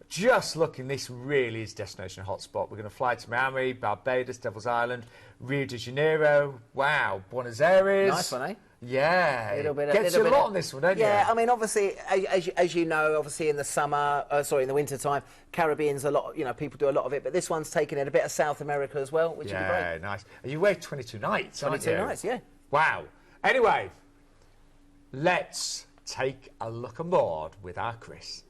Just looking, this really is Destination Hotspot. We're going to fly to Miami, Barbados, Devil's Island, Rio de Janeiro, wow, Buenos Aires. Nice one, eh? Yeah, gets you a lot on this one, don't you? Yeah, I mean, obviously, as you know, obviously in the summer, in the winter time, Caribbean's a lot. You know, people do a lot of it, but this one's taking it a bit of South America as well, which would be great. Yeah, nice. And you wear 22 nights, 22 nights, yeah. Wow. Anyway, let's take a look aboard with our Chris.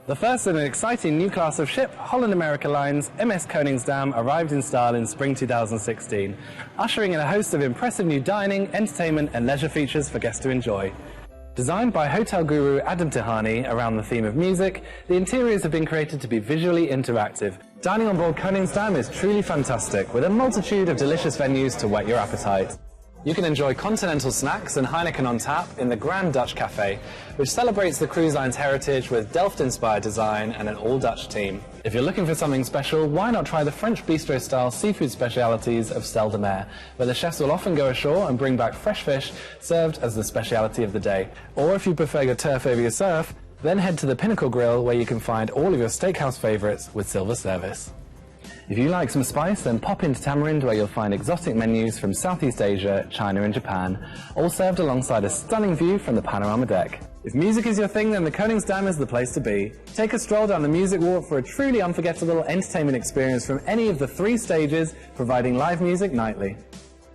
The first in an exciting new class of ship, Holland America Line's MS Koningsdam arrived in style in spring 2016, ushering in a host of impressive new dining, entertainment and leisure features for guests to enjoy. Designed by hotel guru Adam Tihani around the theme of music, the interiors have been created to be visually interactive. Dining on board Koningsdam is truly fantastic, with a multitude of delicious venues to whet your appetite. You can enjoy continental snacks and Heineken on tap in the Grand Dutch Cafe, which celebrates the cruise line's heritage with Delft-inspired design and an all-Dutch team. If you're looking for something special, why not try the French bistro-style seafood specialities of Stel de Mer, where the chefs will often go ashore and bring back fresh fish served as the speciality of the day. Or if you prefer your turf over your surf, then head to the Pinnacle Grill, where you can find all of your steakhouse favourites with silver service. If you like some spice, then pop into Tamarind, where you'll find exotic menus from Southeast Asia, China and Japan, all served alongside a stunning view from the panorama deck. If music is your thing, then the Koningsdam is the place to be. Take a stroll down the music walk for a truly unforgettable entertainment experience from any of the 3 stages, providing live music nightly.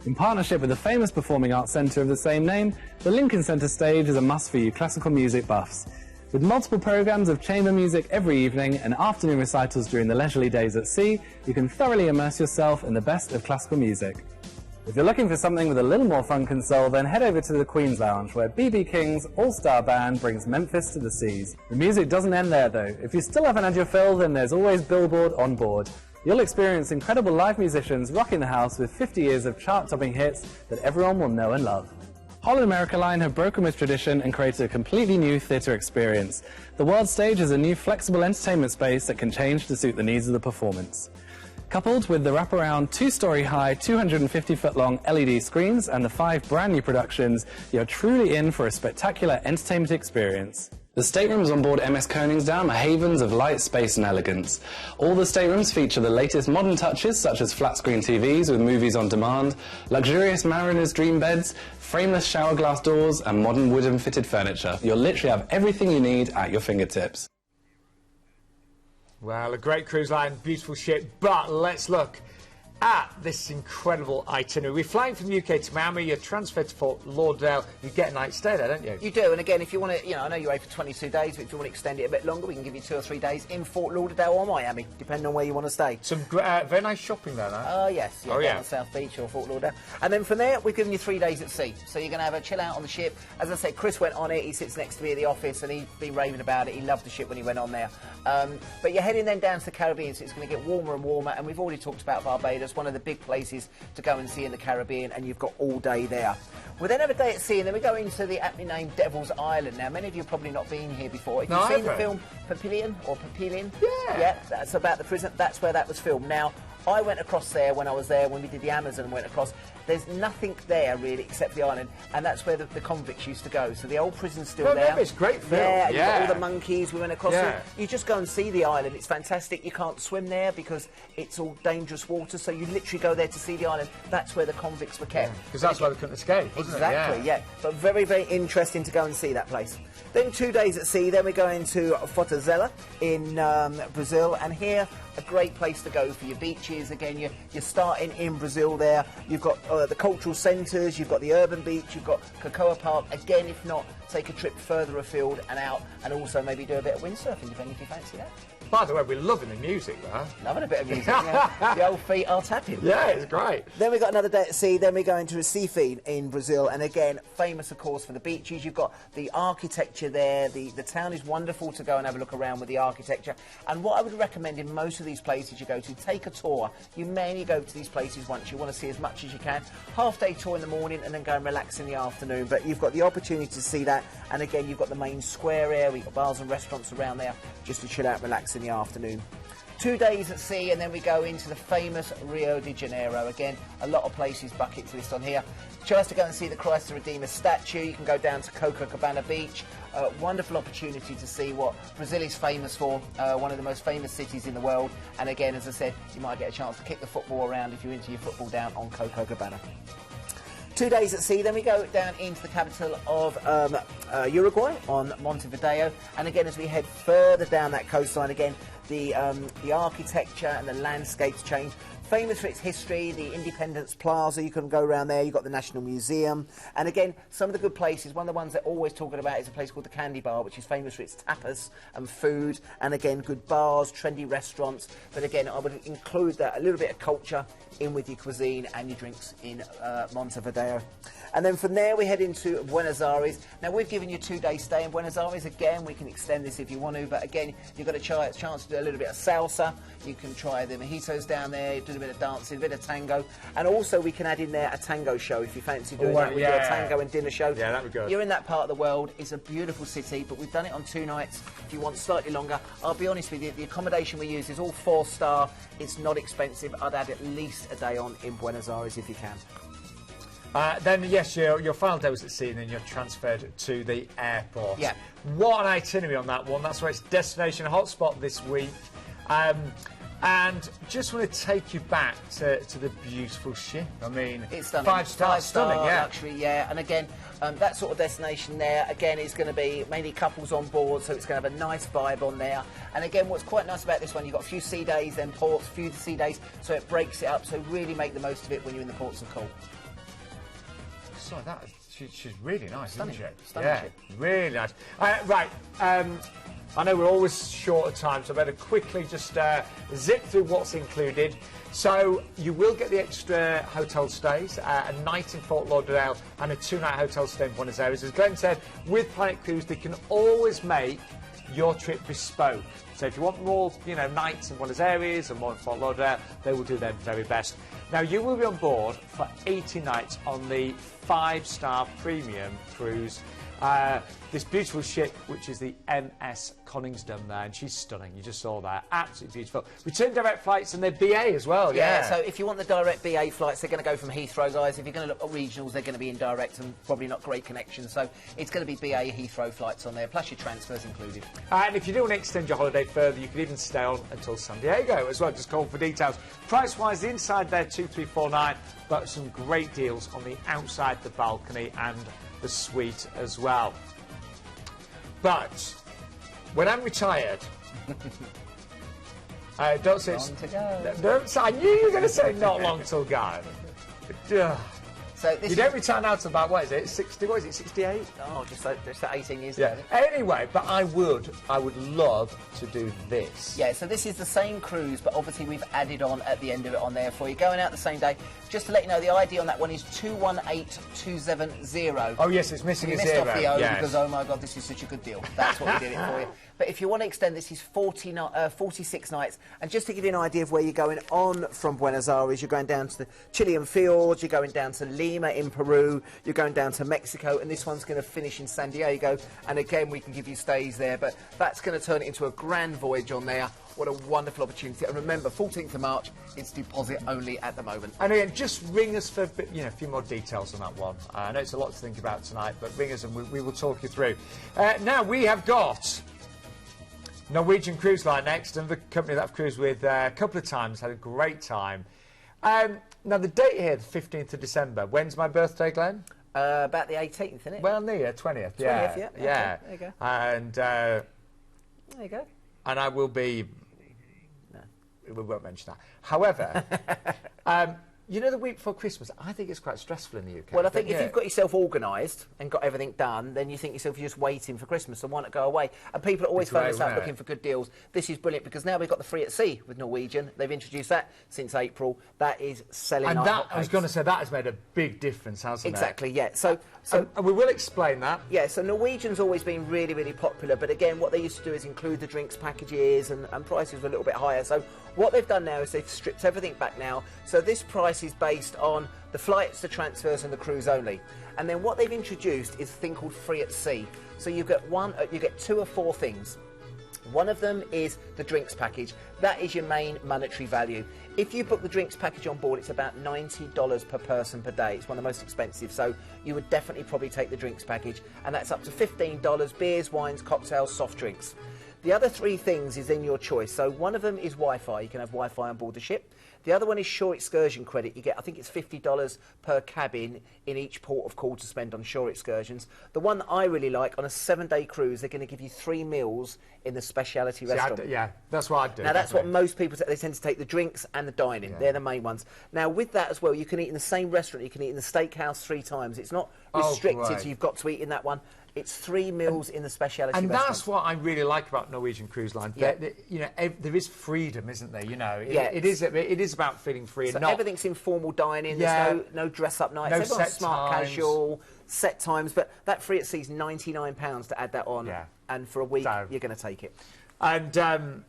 In partnership with the famous Performing Arts Centre of the same name, the Lincoln Centre stage is a must for you classical music buffs. With multiple programmes of chamber music every evening and afternoon recitals during the leisurely days at sea, you can thoroughly immerse yourself in the best of classical music. If you're looking for something with a little more funk and soul, then head over to the Queen's Lounge, where B.B. King's all-star band brings Memphis to the seas. The music doesn't end there, though. If you still haven't had your fill, then there's always Billboard on board. You'll experience incredible live musicians rocking the house with 50 years of chart-topping hits that everyone will know and love. Holland America Line have broken with tradition and created a completely new theatre experience. The World Stage is a new flexible entertainment space that can change to suit the needs of the performance. Coupled with the wraparound 2-story high, 250-foot-long LED screens and the 5 brand new productions, you're truly in for a spectacular entertainment experience. The staterooms on board MS Koningsdam are havens of light, space and elegance. All the staterooms feature the latest modern touches, such as flat-screen TVs with movies on demand, luxurious mariner's dream beds, frameless shower glass doors and modern wooden fitted furniture. You'll literally have everything you need at your fingertips. Well, a great cruise line, beautiful ship, but let's look at this incredible itinerary. We're flying from the UK to Miami, you're transferred to Fort Lauderdale, you get a night's stay there, don't you? You do, and again, if you want to, I know you're away for 22 days, but if you want to extend it a bit longer, we can give you 2 or 3 days in Fort Lauderdale or Miami, depending on where you want to stay. Some very nice shopping there, though. Yes, down on South Beach or Fort Lauderdale. And then from there, we've given you 3 days at sea. So you're going to have a chill out on the ship. As I said, Chris went on it, he sits next to me at the office, and he's been raving about it. He loved the ship when he went on there. But you're heading then down to the Caribbean, so it's going to get warmer and warmer, and we've already talked about Barbados, one of the big places to go and see in the Caribbean, and you've got all day there. We'll then have a day at sea, and then we go into the aptly named Devil's Island. Now, many of you have probably not been here before. If you've seen the film Papillion, yeah, that's about the prison. That's where that was filmed. Now, I went across there when I was there, when we did the Amazon, went across. There's nothing there, really, except the island, and that's where the convicts used to go. So the old prison's still there. It's a great film. Yeah, you've got all the monkeys. We went across there. You just go and see the island. It's fantastic. You can't swim there because it's all dangerous water, so you literally go there to see the island. That's where the convicts were kept. Because that's why they couldn't escape, wasn't it? Exactly, yeah. But very, very interesting to go and see that place. Then 2 days at sea, then we go into Fortaleza in Brazil, and here, a great place to go for your beaches. Again, you're starting in Brazil there. You've got the cultural centres, you've got the urban beach, you've got Cocoa Park. Again, if not, take a trip further afield and out, and also maybe do a bit of windsurfing, depending if you fancy that. By the way, we're loving the music there. Loving a bit of music, yeah. The old feet are tapping. Yeah, it's great. Then we've got another day at sea, then we go into Recife in Brazil, and again, famous, of course, for the beaches. You've got the architecture there. The town is wonderful to go and have a look around with the architecture. And what I would recommend in most of these places you go to, take a tour. You mainly go to these places once. You want to see as much as you can. Half-day tour in the morning and then go and relax in the afternoon. But you've got the opportunity to see that. And again, you've got the main square area. We've got bars and restaurants around there just to chill out and relax in the afternoon. 2 days at sea, and then we go into the famous Rio de Janeiro. Again, a lot of places bucket list on here. Chance to go and see the Christ the Redeemer statue. You can go down to Copacabana Beach. Wonderful opportunity to see what Brazil is famous for, one of the most famous cities in the world. And again, as I said, you might get a chance to kick the football around if you're into your football down on Copacabana. 2 days at sea, then we go down into the capital of Uruguay on Montevideo, and again as we head further down that coastline, again the architecture and the landscapes change. Famous for its history, the Independence Plaza, you can go around there, you've got the National Museum, and again, some of the good places, one of the ones they're always talking about is a place called the Candy Bar, which is famous for its tapas and food, and again, good bars, trendy restaurants, but again, I would include that, a little bit of culture in with your cuisine and your drinks in Montevideo. And then from there we head into Buenos Aires. Now we've given you a 2-day stay in Buenos Aires. Again, we can extend this if you want to, but again, you've got a chance to do a little bit of salsa. You can try the mojitos down there, do a bit of dancing, a bit of tango, and also we can add in there a tango show if you fancy doing that. We do a tango and dinner show. Yeah, that'd be good. You're in that part of the world. It's a beautiful city, but we've done it on 2 nights. If you want slightly longer, I'll be honest with you, the accommodation we use is all 4-star. It's not expensive. I'd add at least a day on in Buenos Aires if you can. Then, yes, your final day was at sea, and then you're transferred to the airport. Yeah. What an itinerary on that one. That's why it's destination hotspot this week. And just want to take you back to the beautiful ship. I mean, it's stunning. 5-star, stunning, yeah. Luxury, yeah. And again, that sort of destination there, again, is going to be mainly couples on board, so it's going to have a nice vibe on there. And again, what's quite nice about this one, you've got a few sea days, then ports, a few sea days, so it breaks it up. So really make the most of it when you're in the ports of call. So she's really nice, stunning, isn't she? Stunning ship. Really nice. Right, I know we're always short of time, so I better quickly just zip through what's included. So you will get the extra hotel stays, a night in Fort Lauderdale and a 2-night hotel stay in Buenos Aires. As Glenn said, with Planet Cruise, they can always make your trip bespoke. So if you want more, nights in Buenos Aires and more in Fort Lauderdale, they will do their very best. Now, you will be on board for 80 nights on the 5-star premium cruise. This beautiful ship, which is the MS Koningsdam there, and she's stunning. You just saw that. Absolutely beautiful. Return direct flights, and they're BA as well, yeah. So if you want the direct BA flights, they're going to go from Heathrow, guys. If you're going to look at regionals, they're going to be indirect and probably not great connections. So it's going to be BA Heathrow flights on there, plus your transfers included. And if you do want to extend your holiday further, you can even stay on until San Diego as well. Just call for details. Price-wise, the inside there, 2349, but some great deals on the outside, the balcony, and the suite as well. But when I'm retired, Don't say On to go. Don't say, I knew you were going to say not long till go. So this You don't retire now till about, what is it, 60, what is it, 68? Oh, just that 18 years Yeah. ago. Anyway, but I would love to do this. Yeah, so this is the same cruise, but obviously we've added on at the end of it on there for you. Going out the same day. Just to let you know, the ID on that one is 218270. Oh, yes, it's missing We a missed zero. off the O Yes. because, oh my God, this is such a good deal. That's what we did it for you. But if you want to extend this, is 46 nights. And just to give you an idea of where you're going on from Buenos Aires, you're going down to the Chilean Fjords, you're going down to Lima in Peru, you're going down to Mexico, and this one's going to finish in San Diego. And again, we can give you stays there, but that's going to turn it into a grand voyage on there. What a wonderful opportunity. And remember, 14th of March, it's deposit only at the moment. And again, just ring us for a few more details on that one. I know it's a lot to think about tonight, but ring us and we will talk you through. Now, we have got Norwegian Cruise Line next, and the company that I've cruised with a couple of times, had a great time. Now, the date here, the 15th of December. When's my birthday, Glenn? About the 18th, isn't it? Well, near 20th. 20th, yeah. Yeah. Okay, there you go. And There you go. and I will be. No. We won't mention that. However, you know, the week before Christmas, I think it's quite stressful in the UK. Well, I think don't if you? you've got yourself organised and got everything done, then you think yourself you're just waiting for Christmas and want to go away. And people are always It's phoning great, us up isn't it? looking for good deals. This is brilliant because now we've got the free at sea with Norwegian. They've introduced that since April. That is selling And like that, I was hotcakes. going to say, that has made a big difference, hasn't Exactly, yeah. So And we will explain that. yeah, so Norwegian's always been really, really popular, but again, what they used to do is include the drinks packages and prices were a little bit higher. So what they've done now is they've stripped everything back now. So this price is based on the flights, the transfers and the cruise only. And then what they've introduced is a thing called free at sea. So you get two or four things. One of them is the drinks package. That is your main monetary value. If you book the drinks package on board, it's about $90 per person per day. It's one of the most expensive, so you would definitely probably take the drinks package, and that's up to $15, beers, wines, cocktails, soft drinks. The other three things is in your choice. So one of them is Wi-Fi. You can have Wi-Fi on board the ship. The other one is shore excursion credit. You get, I think it's $50 per cabin in each port of call to spend on shore excursions. The one that I really like, on a 7-day cruise, they're going to give you 3 meals in the speciality restaurant. Yeah, that's what I'd do. Now, that's what definitely. most people they tend to take the drinks and the dining. Yeah. They're the main ones. Now, with that as well, you can eat in the same restaurant. You can eat in the steakhouse 3 times. It's not restricted, great. so you've got to eat in that one. It's 3 meals in the speciality And restaurant. that's what I really like about Norwegian Cruise Line. Yeah. You know, there is freedom, isn't there? You know, Yeah. it is about feeling free So and not. everything's informal dining. Yeah. There's no dress-up nights. No Everyone's set smart times. casual, set times. But that free at sea is £99 to add that on. Yeah. And for a week, So- you're going to take it. And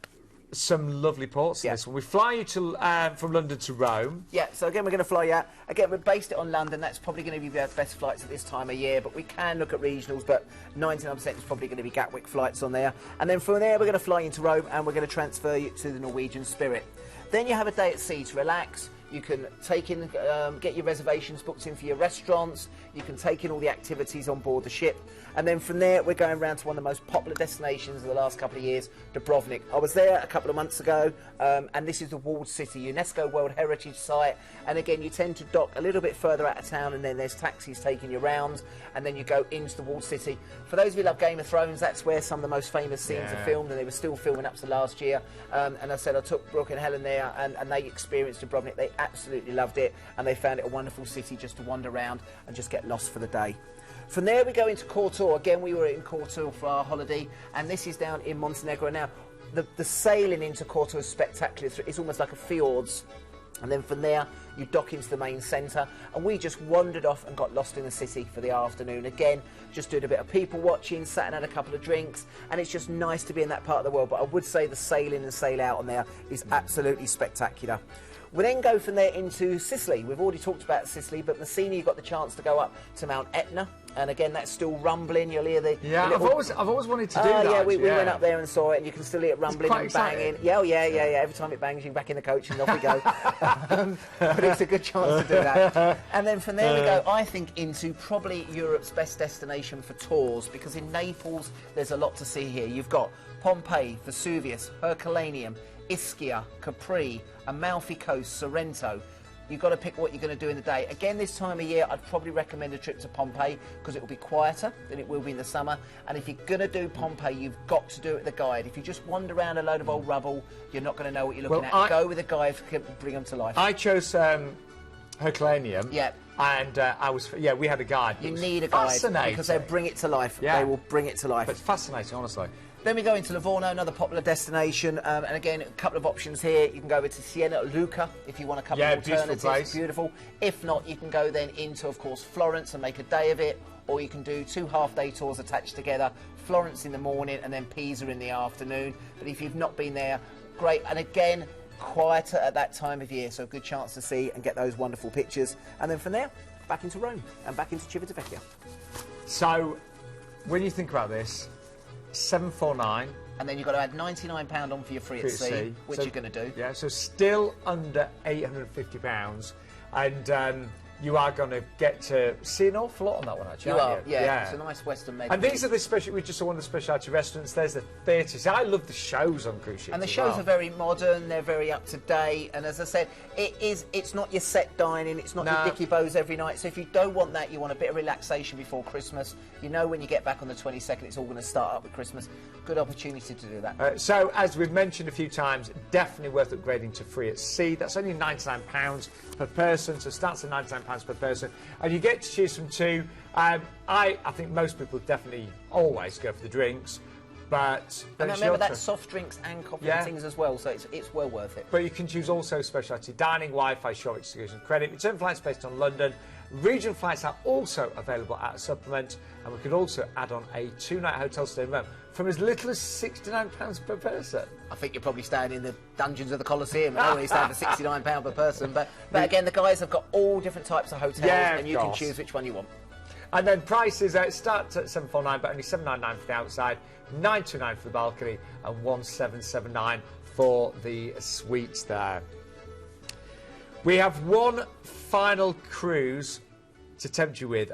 some lovely ports in Yeah. this one. We fly you to from London to Rome. Yeah, so again, we're going to fly you out. Again, we've based it on London. That's probably going to be the best flights at this time of year, but we can look at regionals, but 99% is probably going to be Gatwick flights on there. And then from there, we're going to fly into Rome, and we're going to transfer you to the Norwegian Spirit. Then you have a day at sea to relax. You can take in, get your reservations booked in for your restaurants. You can take in all the activities on board the ship. And then from there, we're going around to one of the most popular destinations of the last couple of years, Dubrovnik. I was there a couple of months ago, and this is the walled city, UNESCO World Heritage Site. And again, you tend to dock a little bit further out of town, and then there's taxis taking you round, and then you go into the walled city. For those of you who love Game of Thrones, that's where some of the most famous scenes are filmed, and they were still filming up to last year. And I said I took Brooke and Helen there, and they experienced Dubrovnik. They absolutely loved it, and they found it a wonderful city just to wander around and just get lost for the day. From there we go into Kotor. Again, we were in Kotor for our holiday, and this is down in Montenegro. Now, the sailing into Kotor is spectacular. It's almost like a fjords. And then from there, you dock into the main centre, and we just wandered off and got lost in the city for the afternoon. Again, just doing a bit of people watching, sat and had a couple of drinks, and it's just nice to be in that part of the world. But I would say the sailing and sail out on there is absolutely spectacular. We then go from there into Sicily. We've already talked about Sicily, but Messina, you got the chance to go up to Mount Etna, and again, that's still rumbling. You'll hear the Yeah, the I've little... always wanted to do that. Yeah, we actually, went up there and saw it, and you can still hear it rumbling quite and banging. exciting. Yeah. Every time it bangs, you're back in the coach, and off we go. But it's a good chance to do that. And then from there we go, I think, into probably Europe's best destination for tours, because in Naples, there's a lot to see here. You've got Pompeii, Vesuvius, Herculaneum, Ischia, Capri, Amalfi Coast, Sorrento. you've got to pick what you're going to do in the day. Again, this time of year, I'd probably recommend a trip to Pompeii because it will be quieter than it will be in the summer. And if you're going to do Pompeii, you've got to do it with a guide. If you just wander around a load of old rubble, you're not going to know what you're looking at. Go with a guide, bring them to life. I chose Herculaneum. Yeah. And we had a guide. You need a guide because they bring it to life. Yeah. They will bring it to life. But it's fascinating, honestly. Then we go into Livorno, another popular destination, and again, a couple of options here. You can go over to Siena, Lucca, if you want a couple of alternatives. Place. Beautiful. If not, you can go then into, of course, Florence and make a day of it, or you can do 2 half-day tours attached together, Florence in the morning and then Pisa in the afternoon. But if you've not been there, great. And again, quieter at that time of year, so a good chance to see and get those wonderful pictures. And then from there, back into Rome and back into Civitavecchia. So, when you think about this, 749, and then you've got to add £99 on for your free at sea, which you're going to do. Yeah, so still under £850, and you are going to get to see an awful lot on that one, actually. You are, you? yeah. It's a nice Western menu. And these are the special. We just saw one of the specialty restaurants. There's the theatres. I love the shows on cruise ships. And the shows are very modern. They're very up to date. And as I said, it's not your set dining. It's not your Dicky Bows every night. So if you don't want that, you want a bit of relaxation before Christmas. You know, when you get back on the 22nd, it's all going to start up with Christmas. Good opportunity to do that. So as we've mentioned a fefew times, definitely worth upgrading to free at sea. That's only £99 per person. So it starts at £99 per person. And you get to choose from 2. I think most people definitely always go for the drinks, but remember that's soft drinks and coffee and things as well, so it's well worth it. But you can choose also specialty dining, Wi-Fi, shore excursion credit, return flights based on London. Regional flights are also available at a supplement, and we could also add on a 2-night hotel stay in Rome from as little as £69 per person. I think you're probably staying in the dungeons of the Colosseum, and only staying for £69 per person. But again, the guys have got all different types of hotels, and you can choose which one you want. And then prices start at $749, but only $799 for the outside, $929 for the balcony, and $1779 for the suites there. We have one final cruise to tempt you with.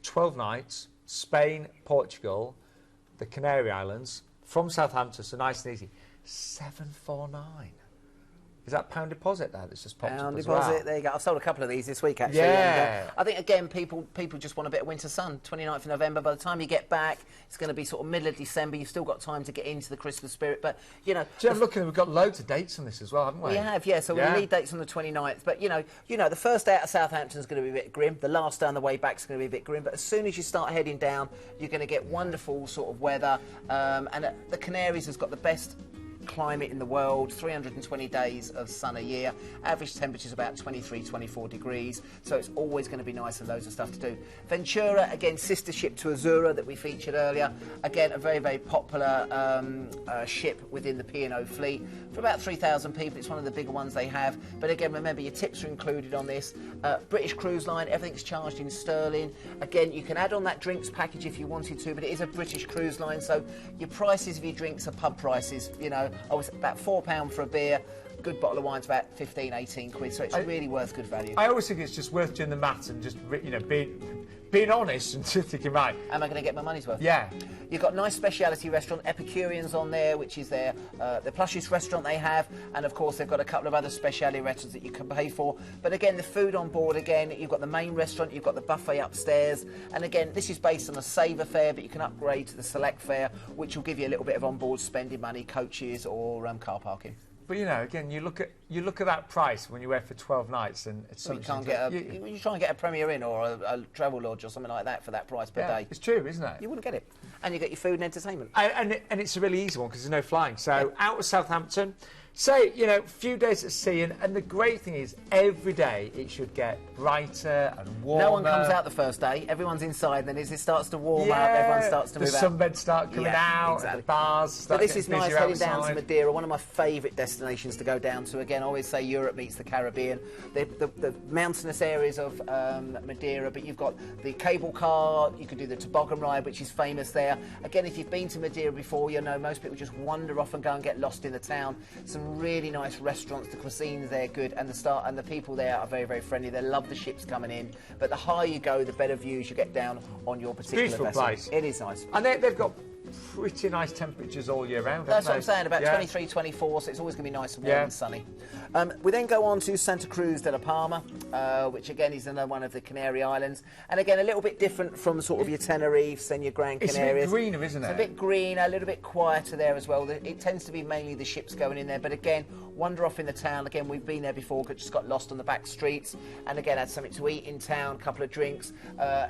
12 nights, Spain, Portugal, the Canary Islands, from Southampton, so nice and easy. $749. Is that pound deposit there that's just popped up Pound as deposit, well? there you go. I've sold a couple of these this week, actually. Yeah. And, I think, again, people just want a bit of winter sun. 29th of November, by the time you get back, it's going to be sort of middle of December. You've still got time to get into the Christmas spirit. But, you know... I'm looking, we've got loads of dates on this as well, haven't we? We have, yeah. So we need dates on the 29th. But, you know, the first day out of Southampton is going to be a bit grim. The last day on the way back is going to be a bit grim. But as soon as you start heading down, you're going to get wonderful sort of weather. And the Canaries has got the best climate in the world, 320 days of sun a year, average temperature is about 23-24 degrees, so it's always going to be nice and loads of stuff to do. Ventura, again, sister ship to Azura that we featured earlier, again a very, very popular ship within the P&O fleet. For about 3,000 people, it's one of the bigger ones they have, but again, remember your tips are included on this. British Cruise Line, everything's charged in sterling. Again, you can add on that drinks package if you wanted to, but it is a British Cruise Line, so your prices of your drinks are pub prices, you know. I was about £4 for a beer. Good bottle of wine's about 15, 18 quid, so it's really worth good value. I always think it's just worth doing the maths and just, you know, being honest and just thinking, right, am I going to get my money's worth? Yeah. You've got a nice speciality restaurant, Epicureans on there, which is the plushiest restaurant they have, and of course they've got a couple of other speciality restaurants that you can pay for. But again, the food on board, again, you've got the main restaurant, you've got the buffet upstairs, and again, this is based on a saver fare, but you can upgrade to the select fare, which will give you a little bit of on-board spending money, coaches or car parking. But you know, again, you look at that price when you went for 12 nights, and it's you can't get you try and get a Premier Inn or a Travel Lodge or something like that for that price per day. It's true, isn't it? You wouldn't get it, and you get your food and entertainment. And it's a really easy one because there's no flying. So out of Southampton, say, you know, a few days at sea, and the great thing is every day it should get brighter and warmer. No one comes out the first day. Everyone's inside, and then as it starts to warm up, everyone starts to move out. The sunbeds start coming out, exactly. the bars start But this is nice heading outside. down to Madeira, one of my favourite destinations to go down to. Again, I always say Europe meets the Caribbean. The mountainous areas of Madeira, but you've got the cable car, you can do the toboggan ride, which is famous there. Again, if you've been to Madeira before, you know most people just wander off and go and get lost in the town. Some really nice restaurants, the cuisine's there good, and the people there are very, very friendly. They love the ships coming in, but the higher you go, the better views you get down on your particular Beautiful vessel. place. It is nice. And they've got pretty nice temperatures all year round. That's what I'm haven't they? saying, about 23, 24, so it's always going to be nice and warm and sunny. We then go on to Santa Cruz de la Palma, which again is another one of the Canary Islands. And again, a little bit different from sort of your Tenerife and your Gran Canaria. It's a bit greener, isn't it? It's a bit greener, a little bit quieter there as well. It tends to be mainly the ships going in there. But again, wander off in the town. Again, we've been there before, just got lost on the back streets. And again, had something to eat in town, a couple of drinks.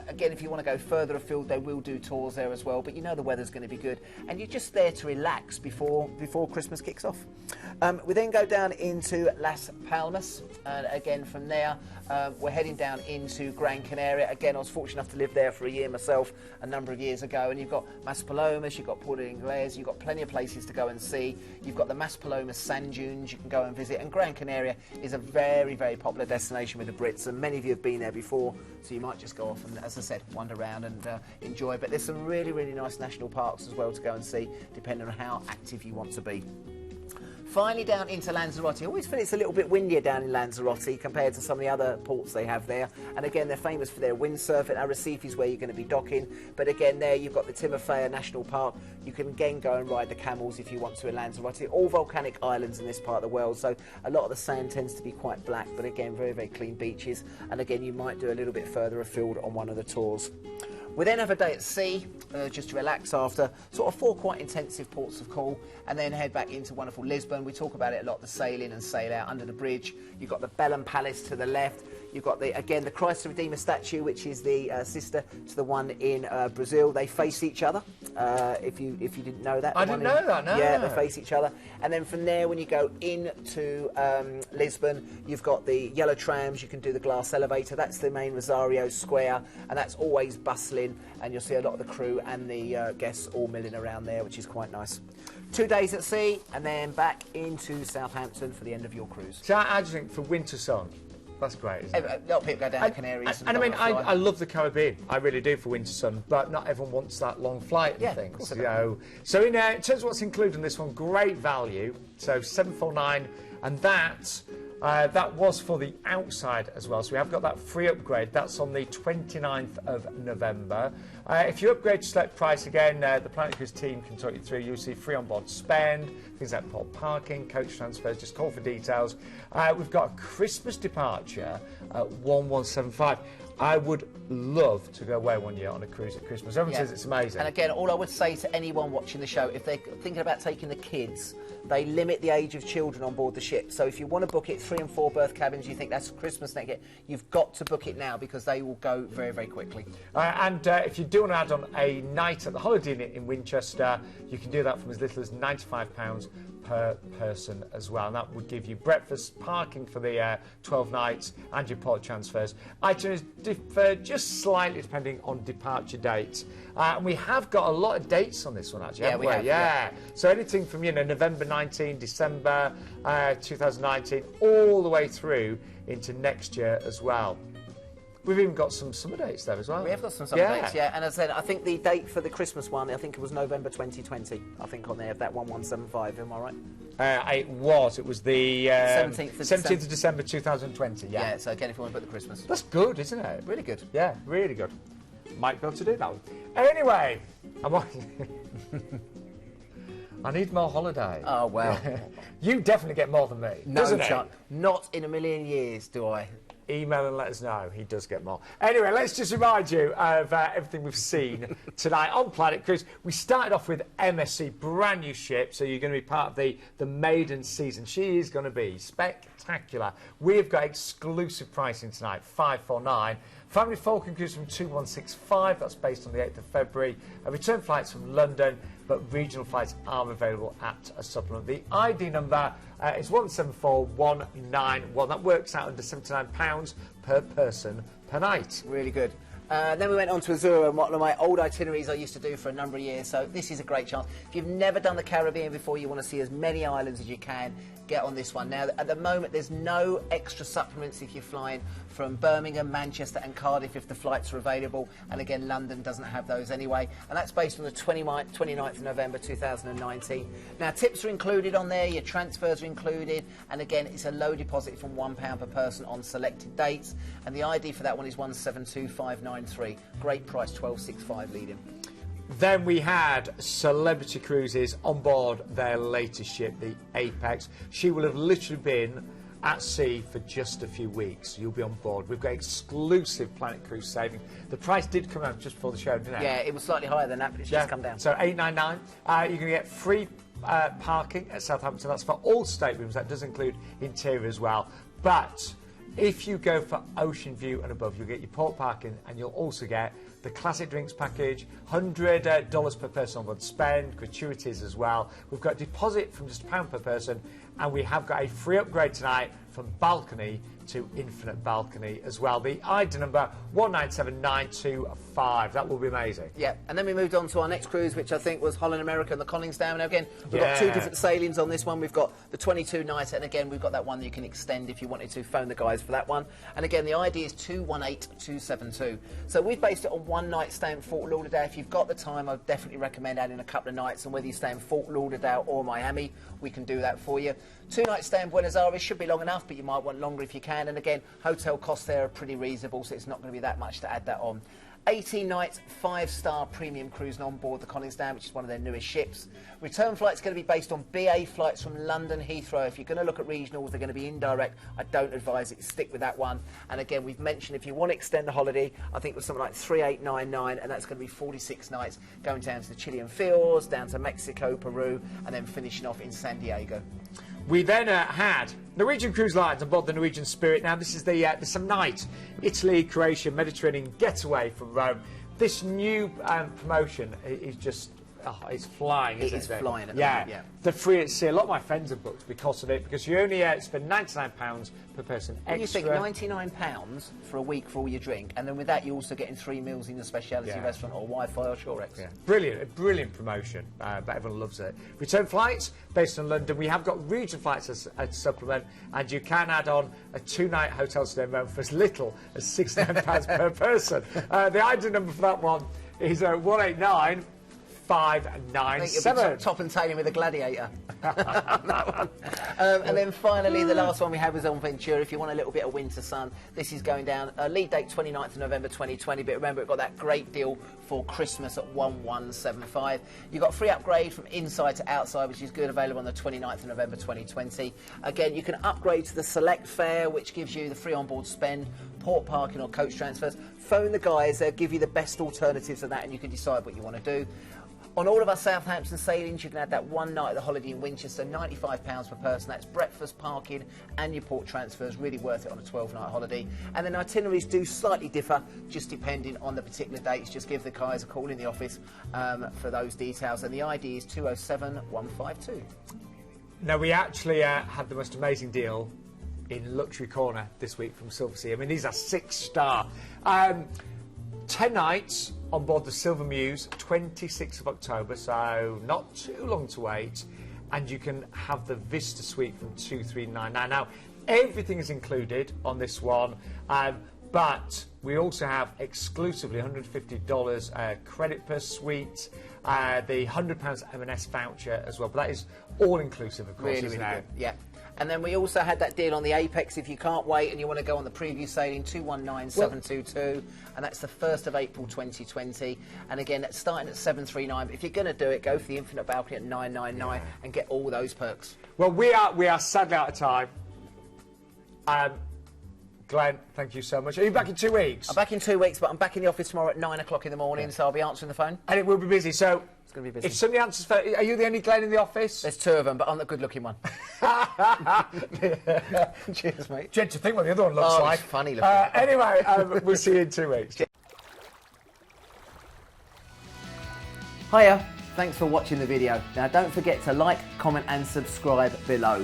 Again, if you want to go further afield, they will do tours there as well. But you know the weather's going to be good. And you're just there to relax before Christmas kicks off. We then go down into Las Palmas, and again from there we're heading down into Gran Canaria. Again, I was fortunate enough to live there for a year myself a number of years ago, and you've got Maspalomas, you've got Puerto Inglés, you've got plenty of places to go and see. You've got the Maspalomas sand dunes you can go and visit, and Gran Canaria is a very, very popular destination with the Brits, and many of you have been there before, so you might just go off and, as I said, wander around and enjoy. But there's some really, really nice national parks as well to go and see, depending on how active you want to be. Finally, down into Lanzarote. I always feel it's a little bit windier down in Lanzarote compared to some of the other ports they have there. And again, they're famous for their windsurfing. Arrecife is where you're going to be docking. But again, there you've got the Timofea National Park. You can again go and ride the camels if you want to in Lanzarote. All volcanic islands in this part of the world, so a lot of the sand tends to be quite black. But again, very, very clean beaches. And again, you might do a little bit further afield on one of the tours. We then have a day at sea, just to relax after sort of 4 quite intensive ports of call, and then head back into wonderful Lisbon. We talk about it a lot, the sail in and sail out under the bridge. You've got the Belém Palace to the left. You've got, again, the Christ the Redeemer statue, which is the sister to the one in Brazil. They face each other, if you didn't know that. I didn't know that, no. Yeah, they face each other. And then from there, when you go into Lisbon, you've got the yellow trams. You can do the glass elevator. That's the main Rosario Square, and that's always bustling. And you'll see a lot of the crew and the guests all milling around there, which is quite nice. 2 days at sea, and then back into Southampton for the end of your cruise. So I just think for winter sun, that's great, isn't it? A lot of people go down to Canaries. And I mean, I love the Caribbean. I really do for winter sun, but not everyone wants that long flight and things. So in terms of what's included in this one, great value. So 749, and that was for the outside as well. So we have got that free upgrade. That's on the 29th of November. If you upgrade to select price again, the Planet Cruise team can talk you through. You'll see free onboard spend, things like port parking, coach transfers. Just call for details. We've got a Christmas departure at 1175. I would love to go away one year on a cruise at Christmas. Everyone says it's amazing. And again, all I would say to anyone watching the show, if they're thinking about taking the kids, they limit the age of children on board the ship. So if you want to book it 3 and 4 berth cabins, you think that's Christmas next year, you've got to book it now because they will go very, very quickly. And if you do want to add on a night at the Holiday Inn in Winchester, you can do that from as little as £95 per person as well, and that would give you breakfast, parking for the 12 nights, and your port transfers. Itineraries differ just slightly depending on departure dates, and we have got a lot of dates on this one actually. Yeah, we have. Yeah. So anything from November 19, December 2019, all the way through into next year as well. We've even got some summer dates there as well. We have got some summer dates, yeah. And as I said, I think the date for the Christmas one, I think it was November 2020, I think, on there, of that 1175, am I right? It was the 17th of December 2020, Yeah, so again, if you want to book the Christmas. That's good, isn't it? Really good. Yeah, really good. Might be able to do that one. Anyway, I need more holiday. Oh, well. You definitely get more than me, doesn't it? Not in a million years do I. Email and let us know. He does get more. Anyway, let's just remind you of everything we've seen tonight on Planet Cruise. We started off with MSC, brand new ship, so you're going to be part of the maiden season. She is going to be spectacular. We've got exclusive pricing tonight, 549. Family Falcon Cruise from 2165, that's based on the 8th of February. Return flights from London, but regional flights are available at a supplement. The ID number is 174191. That works out under £79 per person per night. Really good. Then we went on to Azura, and one of my old itineraries I used to do for a number of years, so this is a great chance. If you've never done the Caribbean before, you want to see as many islands as you can, get on this one. Now, at the moment, there's no extra supplements if you're flying from Birmingham, Manchester and Cardiff if the flights are available, and again, London doesn't have those anyway, and that's based on the 29th of November 2019. Now, tips are included on there, your transfers are included, and again, it's a low deposit from £1 per person on selected dates, and the ID for that one is 172593. Great price, 1265 leading. Then we had Celebrity Cruises on board their latest ship, the Apex. She will have literally been at sea for just a few weeks. You'll be on board. We've got exclusive Planet Cruise saving. The price did come out just before the show, didn't it? Yeah, it was slightly higher than that, but it's just come down. So $899. You're going to get free parking at Southampton. That's for all staterooms. That does include interior as well. But if you go for ocean view and above, you'll get your port parking, and you'll also get the classic drinks package, $100 per person on board spend, gratuities as well. We've got a deposit from just £1 per person, and we have got a free upgrade tonight from balcony to infinite balcony as well. The ID number 197925. That will be amazing. Yeah, and then we moved on to our next cruise, which I think was Holland America and the Koningsdam. Now again, we've got two different sailings on this one. We've got the 22-nighter, and again, we've got that one that you can extend if you wanted to. Phone the guys for that one. And again, the ID is 218272. So we've based it on one night stay in Fort Lauderdale. If you've got the time, I'd definitely recommend adding a couple of nights, and whether you stay in Fort Lauderdale or Miami, we can do that for you. 2 nights stay in Buenos Aires should be long enough, but you might want longer if you can. And again, hotel costs there are pretty reasonable, so it's not going to be that much to add that on. 18 nights, 5-star premium cruising on board the Koningsdam, which is one of their newest ships. Return flight's going to be based on BA flights from London Heathrow. If you're going to look at regionals, they're going to be indirect. I don't advise it. Stick with that one. And again, we've mentioned if you want to extend the holiday, I think it was something like 3899, and that's going to be 46 nights, going down to the Chilean Fjords, down to Mexico, Peru, and then finishing off in San Diego. We then had Norwegian Cruise Lines on board the Norwegian Spirit. Now, this is the some night Italy, Croatia, Mediterranean getaway from Rome. This new promotion is just, it's flying, isn't it? It is flying at the moment, yeah. The free at sea. A lot of my friends have booked because of it, because you only spend £99 per person extra. You think £99 for a week for all your drink, and then with that you're also getting 3 meals in your speciality restaurant or Wi-Fi or Shorex. Yeah. Brilliant, a brilliant promotion, but everyone loves it. Return flights based on London. We have got region flights as a supplement, and you can add on a 2-night hotel stay in Rome for as little as £69 per person. The ID number for that one is 189. 597. Top and tailing with a gladiator. And then finally, the last one we have is on Ventura. If you want a little bit of winter sun, this is going down. Lead date 29th of November 2020. But remember, it got that great deal for Christmas at 1175. You've got free upgrade from inside to outside, which is good, available on the 29th of November 2020. Again, you can upgrade to the select fare, which gives you the free onboard spend, port parking or coach transfers. Phone the guys, they'll give you the best alternatives of that, and you can decide what you want to do. On all of our Southampton sailings, you can add that one night at the Holiday in Winchester, £95 per person. That's breakfast, parking, and your port transfers. Really worth it on a 12-night holiday. And then itineraries do slightly differ, just depending on the particular dates. Just give the guys a call in the office for those details. And the ID is 207152. Now, we actually had the most amazing deal in Luxury Corner this week from Silversea. I mean, these are 6-star. 10 nights on board the Silver Muse, 26th of October, so not too long to wait. And you can have the Vista Suite from 2399. Now, everything is included on this one, but we also have exclusively $150 credit per suite, the £100 M&S voucher as well. But that is all inclusive, of course, really good. Yeah. And then we also had that deal on the Apex. If you can't wait and you want to go on the preview sailing, 219722, and that's the 1st of April 2020. And again, that's starting at 739. But if you're going to do it, go for the infinite balcony at 999 and get all those perks. Well, we are sadly out of time. Glenn, thank you so much. Are you back in 2 weeks? I'm back in 2 weeks, but I'm back in the office tomorrow at 9 o'clock in the morning, so I'll be answering the phone. And it will be busy, so it's going to be busy. If somebody answers, are you the only Glenn in the office? There's 2 of them, but I'm the good-looking one. Cheers, mate. Dread to think what the other one looks like. It's funny looking. Anyway, we'll see you in 2 weeks. Hiya, thanks for watching the video. Now don't forget to like, comment and subscribe below.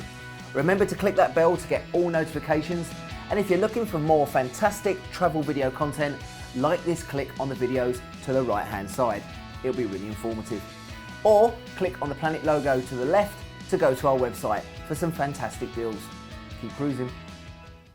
Remember to click that bell to get all notifications. And if you're looking for more fantastic travel video content, like this click on the videos to the right hand side. It'll be really informative. Or click on the Planet logo to the left to go to our website for some fantastic deals. Keep cruising.